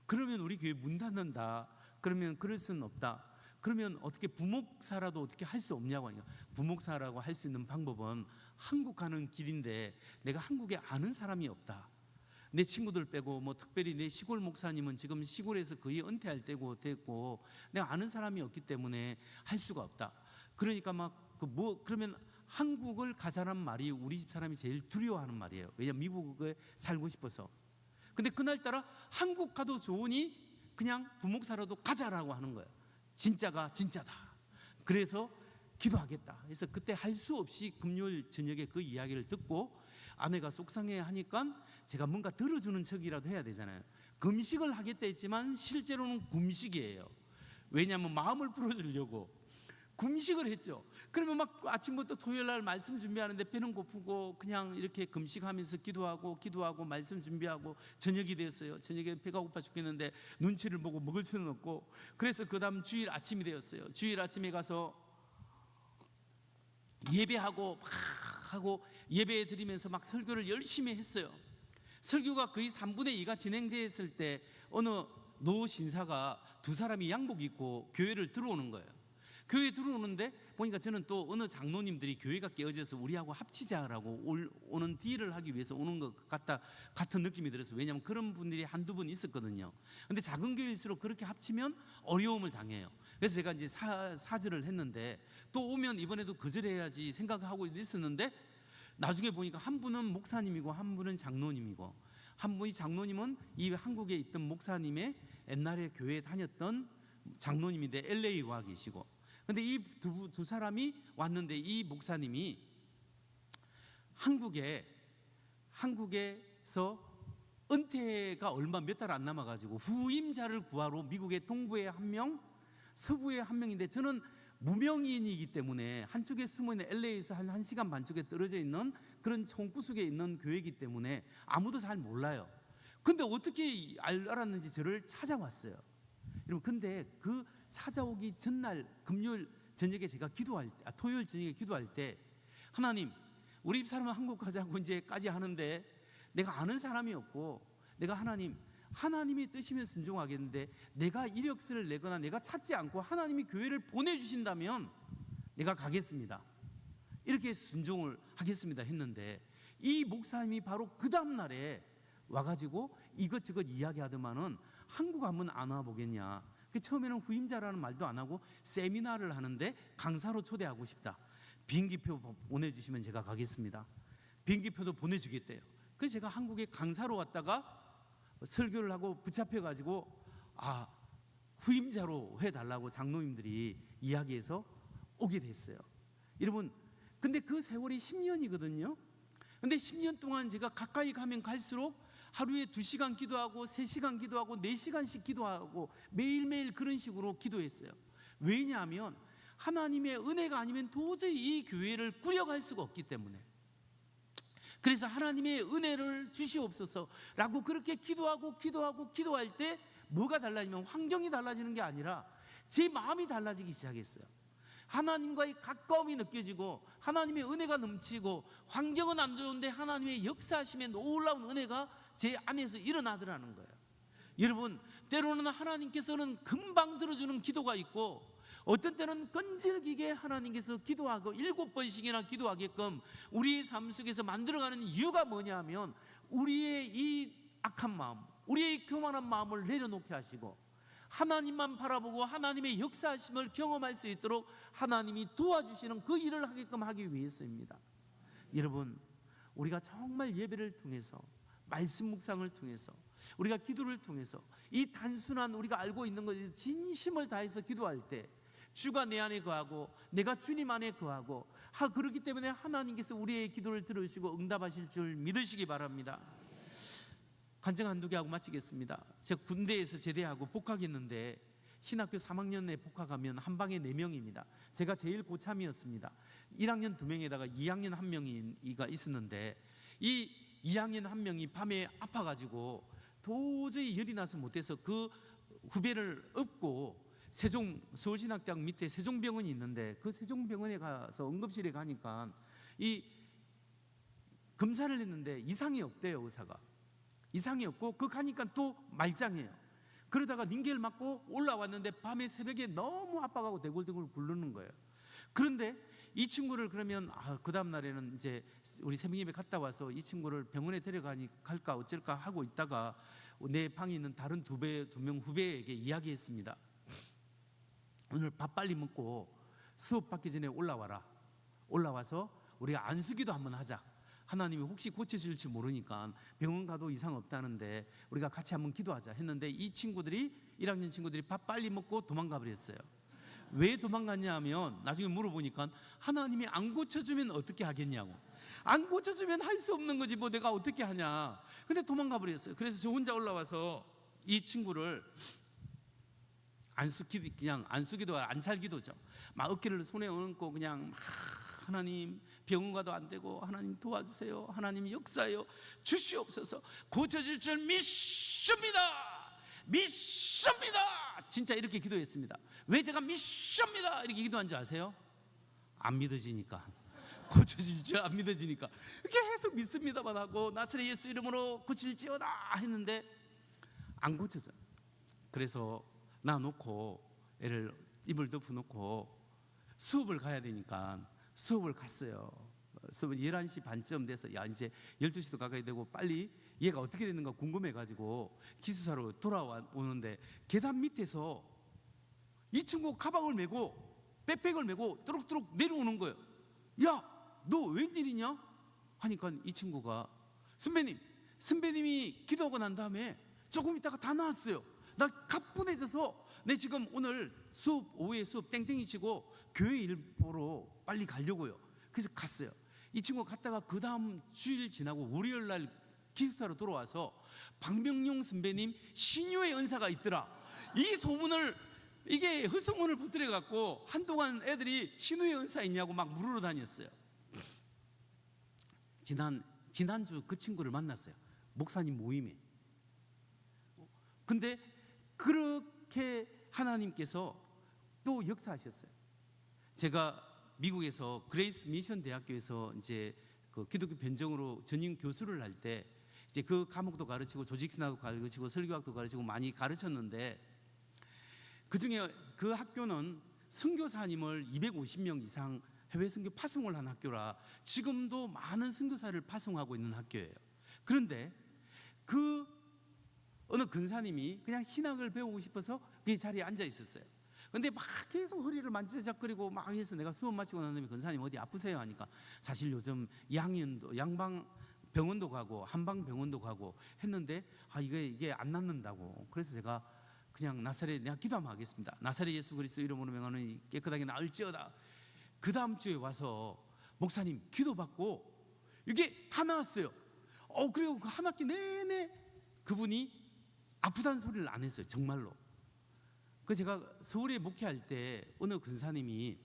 그러면 우리 교회 문 닫는다, 그러면 그럴 수는 없다, 그러면 어떻게 부목사라도 어떻게 할 수 없냐고 하니까, 부목사라고 할 수 있는 방법은 한국 가는 길인데 내가 한국에 아는 사람이 없다. 내 친구들 빼고, 뭐 특별히 내 시골 목사님은 지금 시골에서 거의 은퇴할 때고 됐고, 내가 아는 사람이 없기 때문에 할 수가 없다. 그러니까 막 그러면 한국을 가자란 말이 우리 집 사람이 제일 두려워하는 말이에요. 왜냐면 미국에 살고 싶어서. 근데 그날따라 한국 가도 좋으니 그냥 부목사라도 가자라고 하는 거예요. 진짜가 진짜다. 그래서 기도하겠다. 그래서 그때 할 수 없이 금요일 저녁에 그 이야기를 듣고 아내가 속상해 하니까 제가 뭔가 들어주는 척이라도 해야 되잖아요. 금식을 하겠다 했지만 실제로는 금식이에요. 왜냐하면 마음을 풀어주려고 금식을 했죠. 그러면 막 아침부터 토요일 날 말씀 준비하는데 배는 고프고 그냥 이렇게 금식하면서 기도하고 말씀 준비하고 저녁이 됐어요. 저녁에 배가 고파 죽겠는데 눈치를 보고 먹을 수는 없고, 그래서 그 다음 주일 아침이 되었어요. 주일 아침에 가서 예배하고 막 하고 예배 드리면서 막 설교를 열심히 했어요. 설교가 거의 3분의 2가 진행됐을 때 어느 노 신사가 두 사람이 양복 입고 교회를 들어오는 거예요. 교회에 들어오는데 보니까 저는 또 어느 장로님들이 교회가 깨어져서 우리하고 합치자라고 오는 딜을 하기 위해서 오는 것 같은 느낌이 들었어요. 왜냐하면 그런 분들이 한두 분 있었거든요. 근데 작은 교회일수록 그렇게 합치면 어려움을 당해요. 그래서 제가 이제 사절을 했는데, 또 오면 이번에도 거절해야지 생각하고 있었는데, 나중에 보니까 한 분은 목사님이고 한 분은 장로님이고, 한 분이 장로님은 이 한국에 있던 목사님의 옛날에 교회에 다녔던 장로님인데 LA 와 계시고, 근데 이 두 사람이 왔는데 이 목사님이 한국에서 은퇴가 얼마 몇 달 안 남아가지고 후임자를 구하러 미국의 동부에 한 명, 서부에 한 명인데, 저는 무명인이기 때문에 한쪽에 숨어있는 LA에서 한 1시간 반 쪽에 떨어져 있는 그런 총구석에 있는 교회이기 때문에 아무도 잘 몰라요. 근데 어떻게 알았는지 저를 찾아왔어요. 여러분, 근데 그 찾아오기 전날 금요일 저녁에 제가 토요일 저녁에 기도할 때, 하나님, 우리 집 사람은 한국 가자고 이제까지 하는데 내가 아는 사람이 없고, 내가 하나님이 뜻이면 순종하겠는데 내가 이력서를 내거나 내가 찾지 않고 하나님이 교회를 보내주신다면 내가 가겠습니다, 이렇게 순종을 하겠습니다 했는데, 이 목사님이 바로 그 다음 날에 와가지고 이것저것 이야기하더만은 한국 한번 안 와보겠냐. 처음에는 후임자라는 말도 안 하고 세미나를 하는데 강사로 초대하고 싶다. 비행기표 보내주시면 제가 가겠습니다. 비행기표도 보내주겠대요. 그래서 제가 한국에 강사로 왔다가 설교를 하고 붙잡혀가지고 후임자로 해달라고 장로님들이 이야기해서 오게 됐어요. 여러분, 근데 그 세월이 10년이거든요. 근데 10년 동안 제가 가까이 가면 갈수록 하루에 2시간 기도하고 3시간 기도하고 4시간씩 기도하고 매일매일 그런 식으로 기도했어요. 왜냐하면 하나님의 은혜가 아니면 도저히 이 교회를 꾸려갈 수가 없기 때문에. 그래서 하나님의 은혜를 주시옵소서라고 그렇게 기도할 때 뭐가 달라지면 환경이 달라지는 게 아니라 제 마음이 달라지기 시작했어요. 하나님과의 가까움이 느껴지고 하나님의 은혜가 넘치고, 환경은 안 좋은데 하나님의 역사하심의 놀라운 은혜가 제 안에서 일어나더라는 거예요. 여러분, 때로는 하나님께서는 금방 들어주는 기도가 있고, 어떤 때는 끈질기게 하나님께서 기도하고 7번씩이나 기도하게끔 우리의 삶 속에서 만들어가는 이유가 뭐냐면, 우리의 이 악한 마음, 우리의 교만한 마음을 내려놓게 하시고 하나님만 바라보고 하나님의 역사하심을 경험할 수 있도록 하나님이 도와주시는 그 일을 하게끔 하기 위해서입니다. 여러분, 우리가 정말 예배를 통해서, 말씀 묵상을 통해서, 우리가 기도를 통해서 이 단순한 우리가 알고 있는 것에 진심을 다해서 기도할 때 주가 내 안에 거하고 내가 주님 안에 거하고, 그렇기 때문에 하나님께서 우리의 기도를 들으시고 응답하실 줄 믿으시기 바랍니다. 간증 한두 개 하고 마치겠습니다. 제가 군대에서 제대하고 복학했는데 신학교 3학년에 복학하면 한 방에 4명입니다. 제가 제일 고참이었습니다. 1학년 2명에다가 2학년 1명이 있었는데, 이 2학년 1명이 밤에 아파가지고 도저히 열이 나서 못해서 그 후배를 업고 서울신학대학 밑에 세종병원이 있는데 그 세종병원에 가서 응급실에 가니까 이 검사를 했는데 이상이 없대요. 의사가 이상이 없고 그 가니까 또 말짱해요. 그러다가 링겔 맞고 올라왔는데 밤에 새벽에 너무 아파가고 대굴대굴 굴르는 거예요. 그런데 이 친구를 그러면 그 다음 날에는 이제 우리 새벽예배 갔다 와서 이 친구를 병원에 데려갈까 어쩔까 하고 있다가 내 방에 있는 다른 두 명 후배에게 이야기했습니다. 오늘 밥 빨리 먹고 수업 받기 전에 올라와라. 올라와서 우리가 안수기도 한번 하자. 하나님이 혹시 고쳐질지 모르니까 병원 가도 이상 없다는데 우리가 같이 한번 기도하자 했는데 이 친구들이 1학년 친구들이 밥 빨리 먹고 도망가 버렸어요. 왜 도망갔냐 하면 나중에 물어보니까 하나님이 안 고쳐주면 어떻게 하겠냐고. 안 고쳐주면 할 수 없는 거지 뭐 내가 어떻게 하냐. 근데 도망가 버렸어요. 그래서 저 혼자 올라와서 이 친구를 안수기도 안찰기도죠. 막 어깨를 손에 얹고 그냥 막 하나님 병원 가도 안 되고 하나님 도와주세요. 하나님 역사요 주시옵소서. 고쳐질 줄 믿습니다. 진짜 이렇게 기도했습니다. 왜 제가 믿습니다 이렇게 기도한 줄 아세요? 안 믿어지니까. 고쳐질 줄 안 믿어지니까 계속 믿습니다만 하고 나사렛 예수 이름으로 고칠지어다 했는데 안 고쳐져요. 그래서 나 놓고 애를 입을 덮어놓고 수업을 가야 되니까 수업을 갔어요. 수업 11시 반쯤 돼서 야 이제 12시도 가까이 되고 빨리 얘가 어떻게 됐는가 궁금해가지고 기숙사로 돌아오는데 계단 밑에서 이 친구 가방을 메고 백팩을 메고 뚜룩뚜룩 내려오는 거예요. 야, 너 웬일이냐? 하니까 이 친구가 선배님이 기도하고 난 다음에 조금 있다가 다 나왔어요. 나 가뿐해져서 내 지금 오늘 오후에 수업 땡땡이 치고 교회 일 보러 빨리 가려고요. 그래서 갔어요. 이 친구 갔다가 그 다음 주일 지나고 월요일 날 기숙사로 돌아와서 박명용 선배님 신유의 은사가 있더라. 이 소문을 이게 헛소문을 퍼뜨려 갖고 한동안 애들이 신유의 은사 있냐고 막 물으러 다녔어요. 지난주 그 친구를 만났어요. 목사님 모임에. 근데 그렇게 하나님께서 또 역사하셨어요. 제가 미국에서 그레이스 미션 대학교에서 이제 그 기독교 변정으로 전임 교수를 할 때 이제 그 과목도 가르치고 조직신학도 가르치고 설교학도 가르치고 많이 가르쳤는데 그 중에 그 학교는 선교사님을 250명 이상 해외 선교 파송을 한 학교라 지금도 많은 선교사를 파송하고 있는 학교예요. 그런데 그 어느 근사님이 그냥 신학을 배우고 싶어서 그 자리에 앉아 있었어요. 근데 막 계속 허리를 만지작거리고 막 해서 내가 수업 마치고 난 다음에 근사님 어디 아프세요? 하니까 사실 요즘 양방 병원도 가고 한방 병원도 가고 했는데 이게 안 낫는다고. 그래서 제가 그냥 나사렛 내가 기도 한번 하겠습니다. 나사렛 예수 그리스도 이름으로 명하노니 깨끗하게 나을지어다. 그 다음 주에 와서 목사님 기도받고 이게 다 나았어요. 그리고 그 한 학기 내내 그분이 아프다는 소리를 안 했어요. 정말로. 그 제가 서울에 목회할 때 어느 근사님이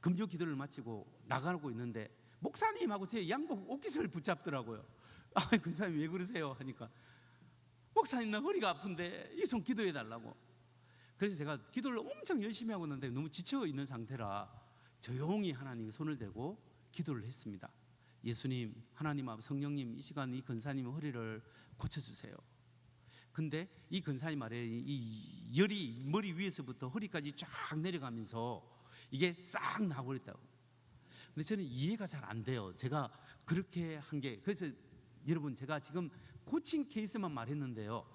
금요 기도를 마치고 나가고 있는데 목사님하고 제 양복 옷깃을 붙잡더라고요. 근사님 왜 그러세요? 하니까 목사님 나 허리가 아픈데 이 좀 기도해 달라고. 그래서 제가 기도를 엄청 열심히 하고 있는데 너무 지쳐 있는 상태라 조용히 하나님께 손을 대고 기도를 했습니다. 예수님, 하나님 앞 성령님 이 시간 이 근사님의 허리를 고쳐주세요. 근데 이 근사님 말에 이 열이 머리 위에서부터 허리까지 쫙 내려가면서 이게 싹 나버렸다고. 근데 저는 이해가 잘 안 돼요. 제가 그렇게 한 게. 그래서 여러분 제가 지금 고친 케이스만 말했는데요.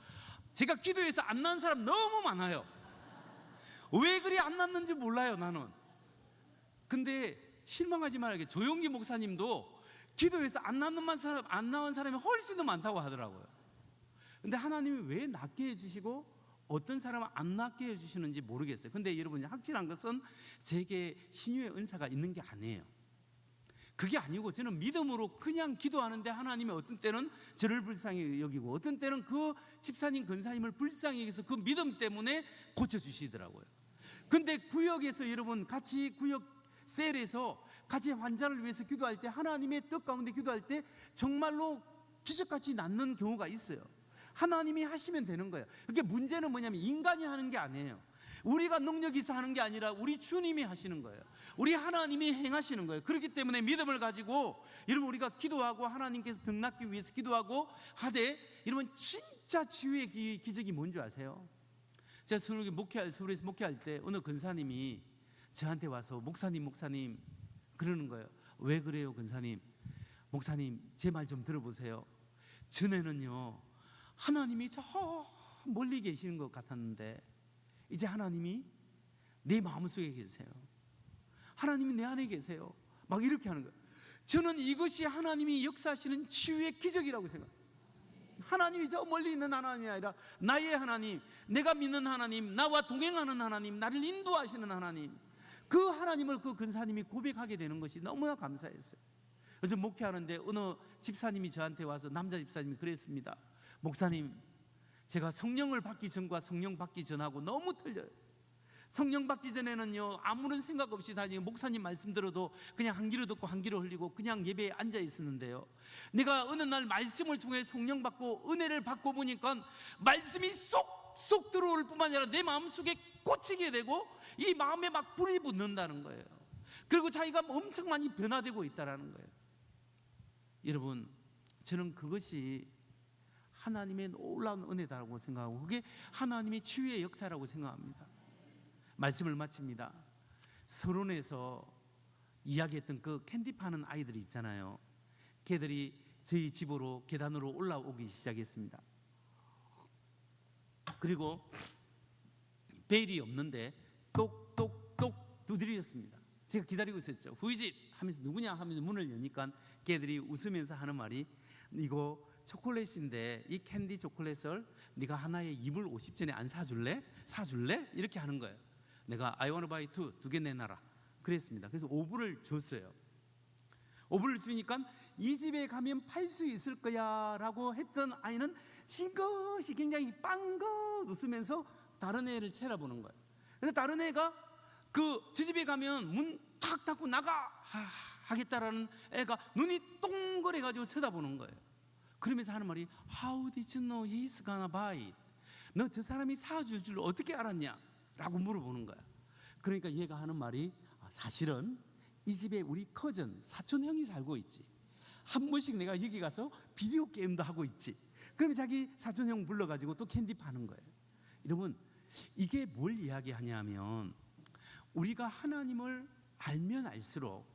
제가 기도해서 안 난 사람 너무 많아요. 왜 그리 안 났는지 몰라요 나는. 근데 실망하지 말아요. 조용기 목사님도 기도해서 안 나온 사람이 훨씬 더 많다고 하더라고요. 근데 하나님이 왜 낫게 해주시고 어떤 사람은 안 낫게 해주시는지 모르겠어요. 근데 여러분 확실한 것은 제게 신유의 은사가 있는 게 아니에요. 그게 아니고 저는 믿음으로 그냥 기도하는데 하나님이 어떤 때는 저를 불쌍히 여기고 어떤 때는 그 집사님 근사님을 불쌍히 여기서 그 믿음 때문에 고쳐주시더라고요. 근데 구역에서 여러분 같이 구역 셀에서 같이 환자를 위해서 기도할 때 하나님의 뜻 가운데 기도할 때 정말로 기적같이 낫는 경우가 있어요. 하나님이 하시면 되는 거예요. 그게 문제는 뭐냐면 인간이 하는 게 아니에요. 우리가 능력이 있어 하는 게 아니라 우리 주님이 하시는 거예요. 우리 하나님이 행하시는 거예요. 그렇기 때문에 믿음을 가지고 여러분 우리가 기도하고 하나님께서 병 낫기 위해서 기도하고 하되 여러분 진짜 치유의 기적이 뭔지 아세요? 제가 서울에서 목회할 때 어느 근사님이 저한테 와서 목사님 그러는 거예요. 왜 그래요 근사님? 목사님 제 말 좀 들어보세요. 전에는요 하나님이 저 멀리 계시는 것 같았는데 이제 하나님이 내 마음속에 계세요. 하나님이 내 안에 계세요. 막 이렇게 하는 거예요. 저는 이것이 하나님이 역사하시는 치유의 기적이라고 생각해요. 하나님이 저 멀리 있는 하나님이 아니라 나의 하나님, 내가 믿는 하나님, 나와 동행하는 하나님, 나를 인도하시는 하나님, 그 하나님을 그 근사님이 고백하게 되는 것이 너무나 감사했어요. 그래서 목회하는데 어느 집사님이 저한테 와서 남자 집사님이 그랬습니다. 목사님, 제가 성령을 받기 전과 성령 받기 전하고 너무 틀려요. 성령 받기 전에는요 아무런 생각 없이 다니고 목사님 말씀 들어도 그냥 한 귀로 듣고 한 귀로 흘리고 그냥 예배에 앉아 있었는데요, 내가 어느 날 말씀을 통해 성령 받고 은혜를 받고 보니까 말씀이 쏙쏙 들어올 뿐만 아니라 내 마음속에 꽂히게 되고 이 마음에 막 불이 붙는다는 거예요. 그리고 자기가 엄청 많이 변화되고 있다는 거예요. 여러분, 저는 그것이 하나님의 놀라운 은혜다라고 생각하고 그게 하나님의 치유의 역사라고 생각합니다. 말씀을 마칩니다. 서론에서 이야기했던 그 캔디 파는 아이들이 있잖아요. 걔들이 저희 집으로 계단으로 올라오기 시작했습니다. 그리고 벨이 없는데 똑똑똑 두드렸습니다. 제가 기다리고 있었죠. 후이집 하면서 누구냐 하면서 문을 여니까 걔들이 웃으면서 하는 말이 이거 초콜릿인데 이 캔디 초콜릿을 네가 하나에 2불 50전에 안 사줄래? 사줄래? 이렇게 하는 거예요. 내가 I want to buy two, 2개 내놔라 그랬습니다. 그래서 5불을 줬어요. 5불을 주니까 이 집에 가면 팔 수 있을 거야 라고 했던 아이는 싱긋이 굉장히 빵긋 웃으면서 다른 애를 쳐다보는 거예요. 그래서 다른 애가 저 집에 가면 문 탁 닫고 나가 하겠다라는 애가 눈이 동그래 가지고 쳐다보는 거예요. 그러면서 하는 말이 How did you know he's gonna buy it? 너 저 사람이 사줄 줄 어떻게 알았냐? 라고 물어보는 거야. 그러니까 얘가 하는 말이 사실은 이 집에 우리 커전 사촌 형이 살고 있지. 한 번씩 내가 여기 가서 비디오 게임도 하고 있지. 그러면 자기 사촌 형 불러가지고 또 캔디 파는 거예요. 여러분, 이게 뭘 이야기하냐면 우리가 하나님을 알면 알수록,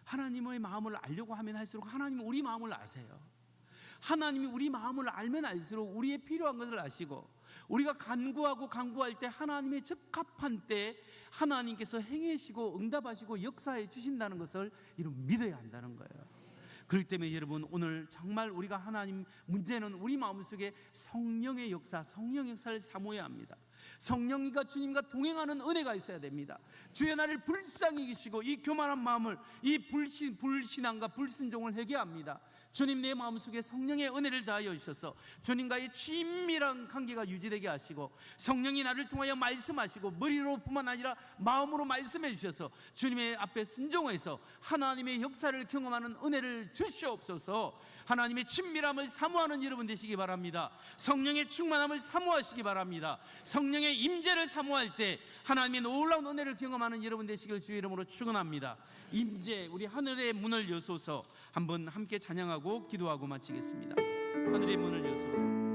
하나님의 마음을 알려고 하면 할수록 하나님은 우리 마음을 아세요. 하나님이 우리 마음을 알면 알수록 우리의 필요한 것을 아시고, 우리가 간구할 때 하나님의 적합한 때 하나님께서 행하시고 응답하시고 역사해 주신다는 것을 여러분 믿어야 한다는 거예요. 그렇기 때문에 여러분, 오늘 정말 우리가 하나님, 문제는 우리 마음속에 성령의 역사, 성령 역사를 사모해야 합니다. 성령님과 주님과 동행하는 은혜가 있어야 됩니다. 주의 나를 불쌍히 여기시고 이 교만한 마음을, 이 불신앙과 불순종을 회개합니다. 주님, 내 마음속에 성령의 은혜를 다하여 주셔서 주님과의 친밀한 관계가 유지되게 하시고, 성령이 나를 통하여 말씀하시고 머리로뿐만 아니라 마음으로 말씀해 주셔서 주님의 앞에 순종해서 하나님의 역사를 경험하는 은혜를 주시옵소서. 하나님의 친밀함을 사모하는 여러분 되시기 바랍니다. 성령의 충만함을 사모하시기 바랍니다. 성령의 임재를 사모할 때 하나님의 놀라운 은혜를 경험하는 여러분 되시길 주의 이름으로 축원합니다. 임재, 우리 하늘의 문을 여소서. 한번 함께 찬양하고 기도하고 마치겠습니다. 하늘의 문을 여소서.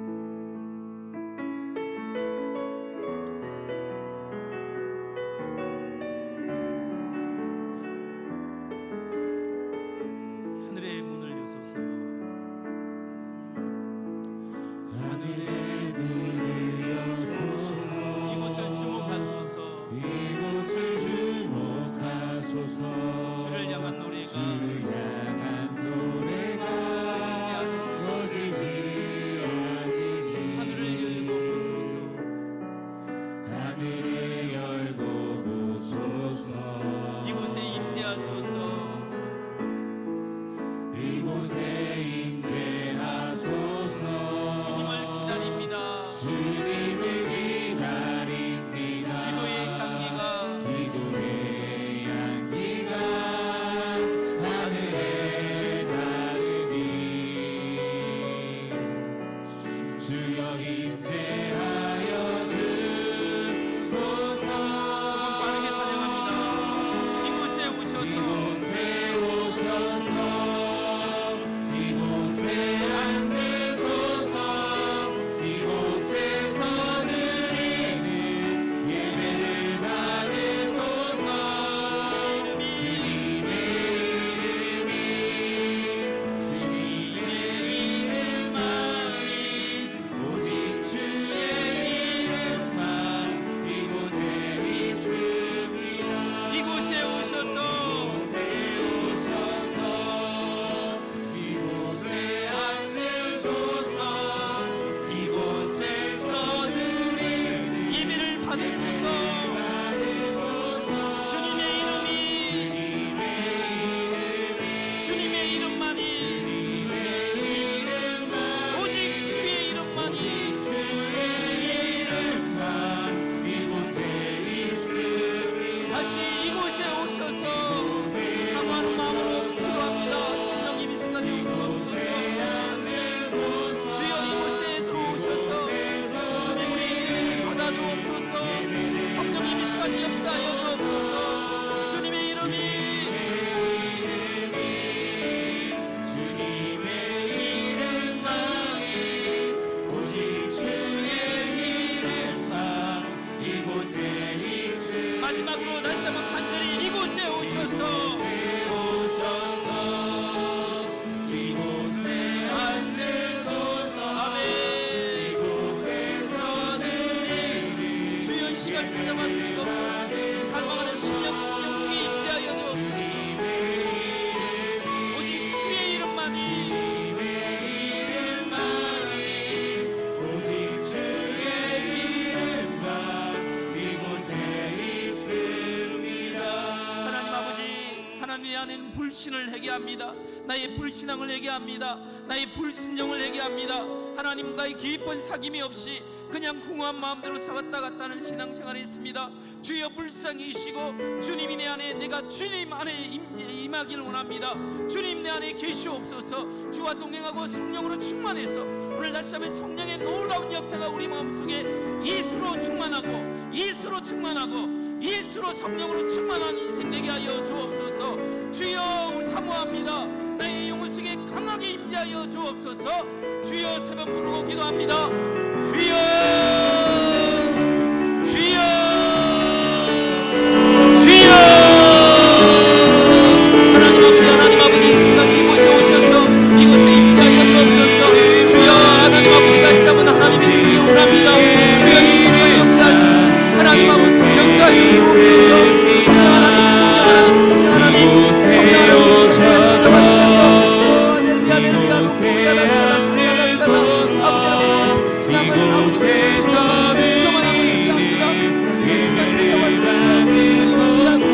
있는 불신을 회개합니다. 나의 불신앙을 회개합니다. 나의 불순종을 회개합니다. 하나님과의 깊은 사귐이 없이 그냥 궁한 마음대로 살았다 갔다는 신앙생활이 있습니다. 주여 불쌍히시고 주님이 내 안에, 내가 주님 안에 임하기를 원합니다. 주님 내 안에 계시옵소서. 주와 동행하고 성령으로 충만해서 오늘 다시 한번 성령의 놀라운 역사가 우리 마음속에 예수로 충만하고 예수로 충만하고 예수로 성령으로 충만한 인생 되게 하여 주옵소서. 주여 사모합니다. 나의 영혼 속에 강하게 임재하여 주옵소서. 주여 세 번 부르고 기도합니다. 주여 주여 주여. 하나님 아버지, 하나님 아버지, 이 시간 이곳에 오셔서 이곳에 임재하여 주옵소서. 주여 하나님 아버지, 다시 한번 하나님의 이름을 원합니다. 주여 이 시간 역사하시고 하나님 아버지 역사하여 주옵소서. 성령 하나님, 성령 하나님, 성령 하나님, 성령 하나님, 성령 하나님, 할렐루야, 할렐루야, 할렐루야. 아버지 신앙을 아버지 그만하고 있습니다. 주의 시간 찾아와 주셔서 주님을 하나님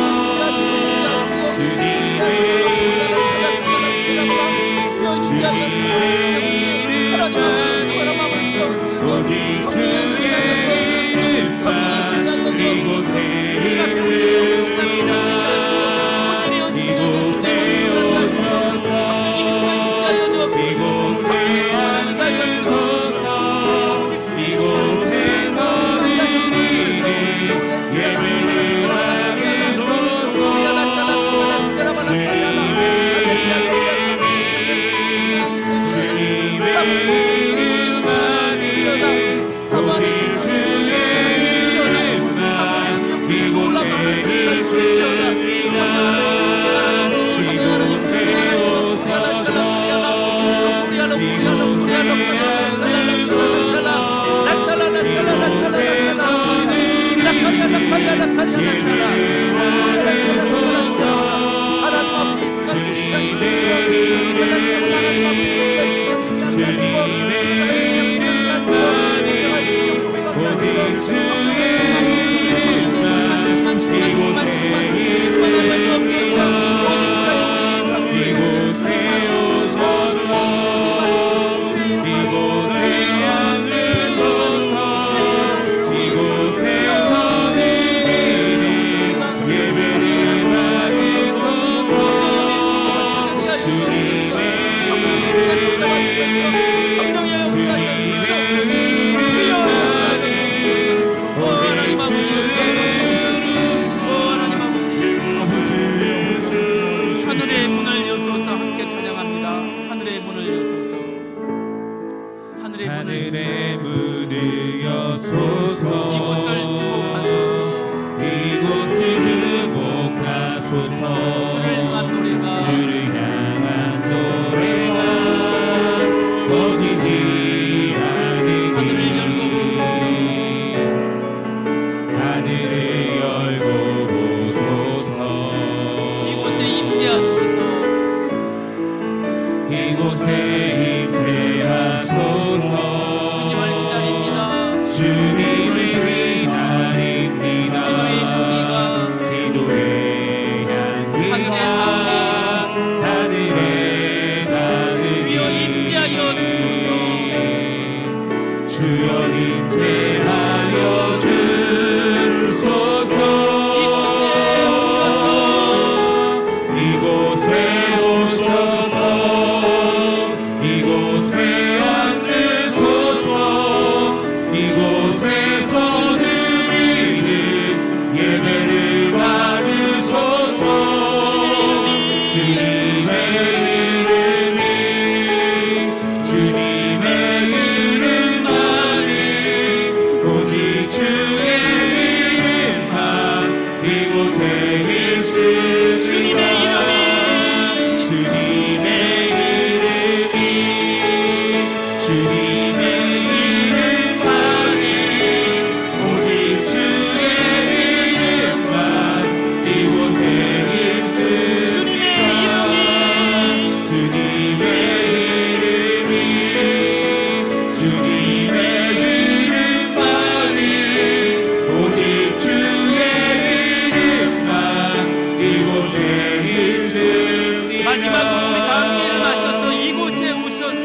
마지막으로 우리 다 함께 일어나셔서 이곳에 오셔서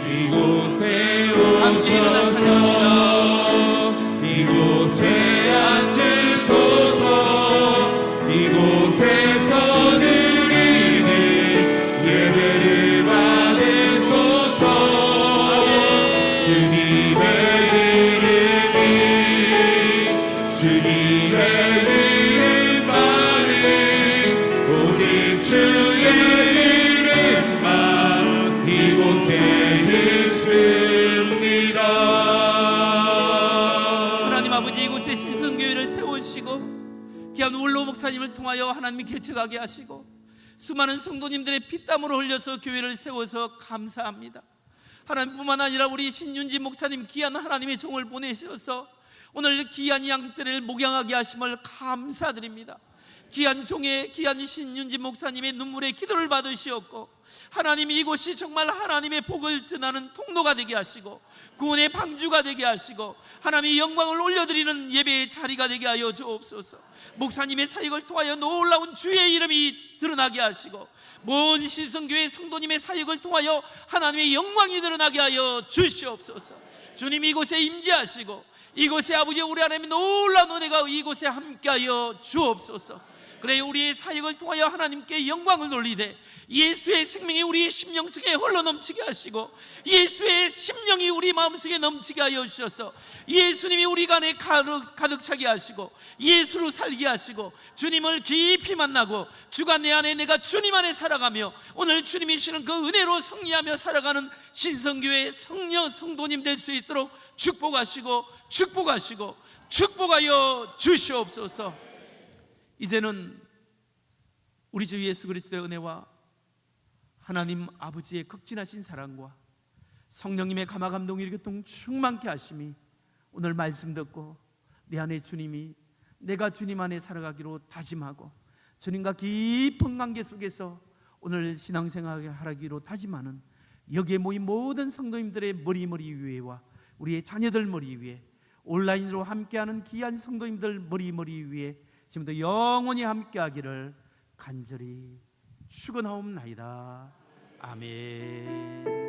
이곳에 함께 일어나 찬양합니다. 이곳에 앉으소서. 이곳에서 드리는 예배를 받으소서. 주님의 이름이 주님의 이름만은 오직 주의 이름만 이곳에 있습니다. 하나님 아버지, 이곳에 신성교회를 세우시고 귀한 울로 목사님을 통하여 하나님이 개척하게 하시고 수많은 성도님들의 피땀으로 흘려서 교회를 세워서 감사합니다. 하나님뿐만 아니라 우리 신윤지 목사님 귀한 하나님의 종을 보내셔서 오늘 귀한 양떼를 목양하게 하심을 감사드립니다. 귀한 종의 귀한 신윤지 목사님의 눈물의 기도를 받으시었고 하나님 이곳이 정말 하나님의 복을 전하는 통로가 되게 하시고 구원의 방주가 되게 하시고 하나님의 영광을 올려드리는 예배의 자리가 되게 하여 주옵소서. 목사님의 사역을 통하여 놀라운 주의 이름이 드러나게 하시고 모든 신성교회 성도님의 사역을 통하여 하나님의 영광이 드러나게 하여 주시옵소서. 주님 이곳에 임재하시고 이곳에 아버지 우리 하나님의 놀라운 은혜가 이곳에 함께하여 주옵소서. 그래 우리의 사역을 통하여 하나님께 영광을 돌리되 예수의 생명이 우리의 심령 속에 흘러넘치게 하시고 예수의 심령이 우리 마음속에 넘치게 하여 주셔서 예수님이 우리 안에 가득 차게 하시고 예수로 살게 하시고 주님을 깊이 만나고 주가 내 안에 내가 주님 안에 살아가며 오늘 주님이 주시는 그 은혜로 승리하며 살아가는 신성교회 성녀 성도님 될 수 있도록 축복하시고 축복하여 주시옵소서. 이제는 우리 주 예수 그리스도의 은혜와 하나님 아버지의 극진하신 사랑과 성령님의 감화감동이 교통 충만케 하심이 오늘 말씀 듣고 내 안에 주님이 내가 주님 안에 살아가기로 다짐하고 주님과 깊은 관계 속에서 오늘 신앙생활을 하기로 다짐하는 여기에 모인 모든 성도님들의 머리 위에와 우리의 자녀들 머리 위에 온라인으로 함께하는 귀한 성도님들 머리 위에 지금부터 영원히 함께하기를 간절히 축원하옵나이다. 아멘.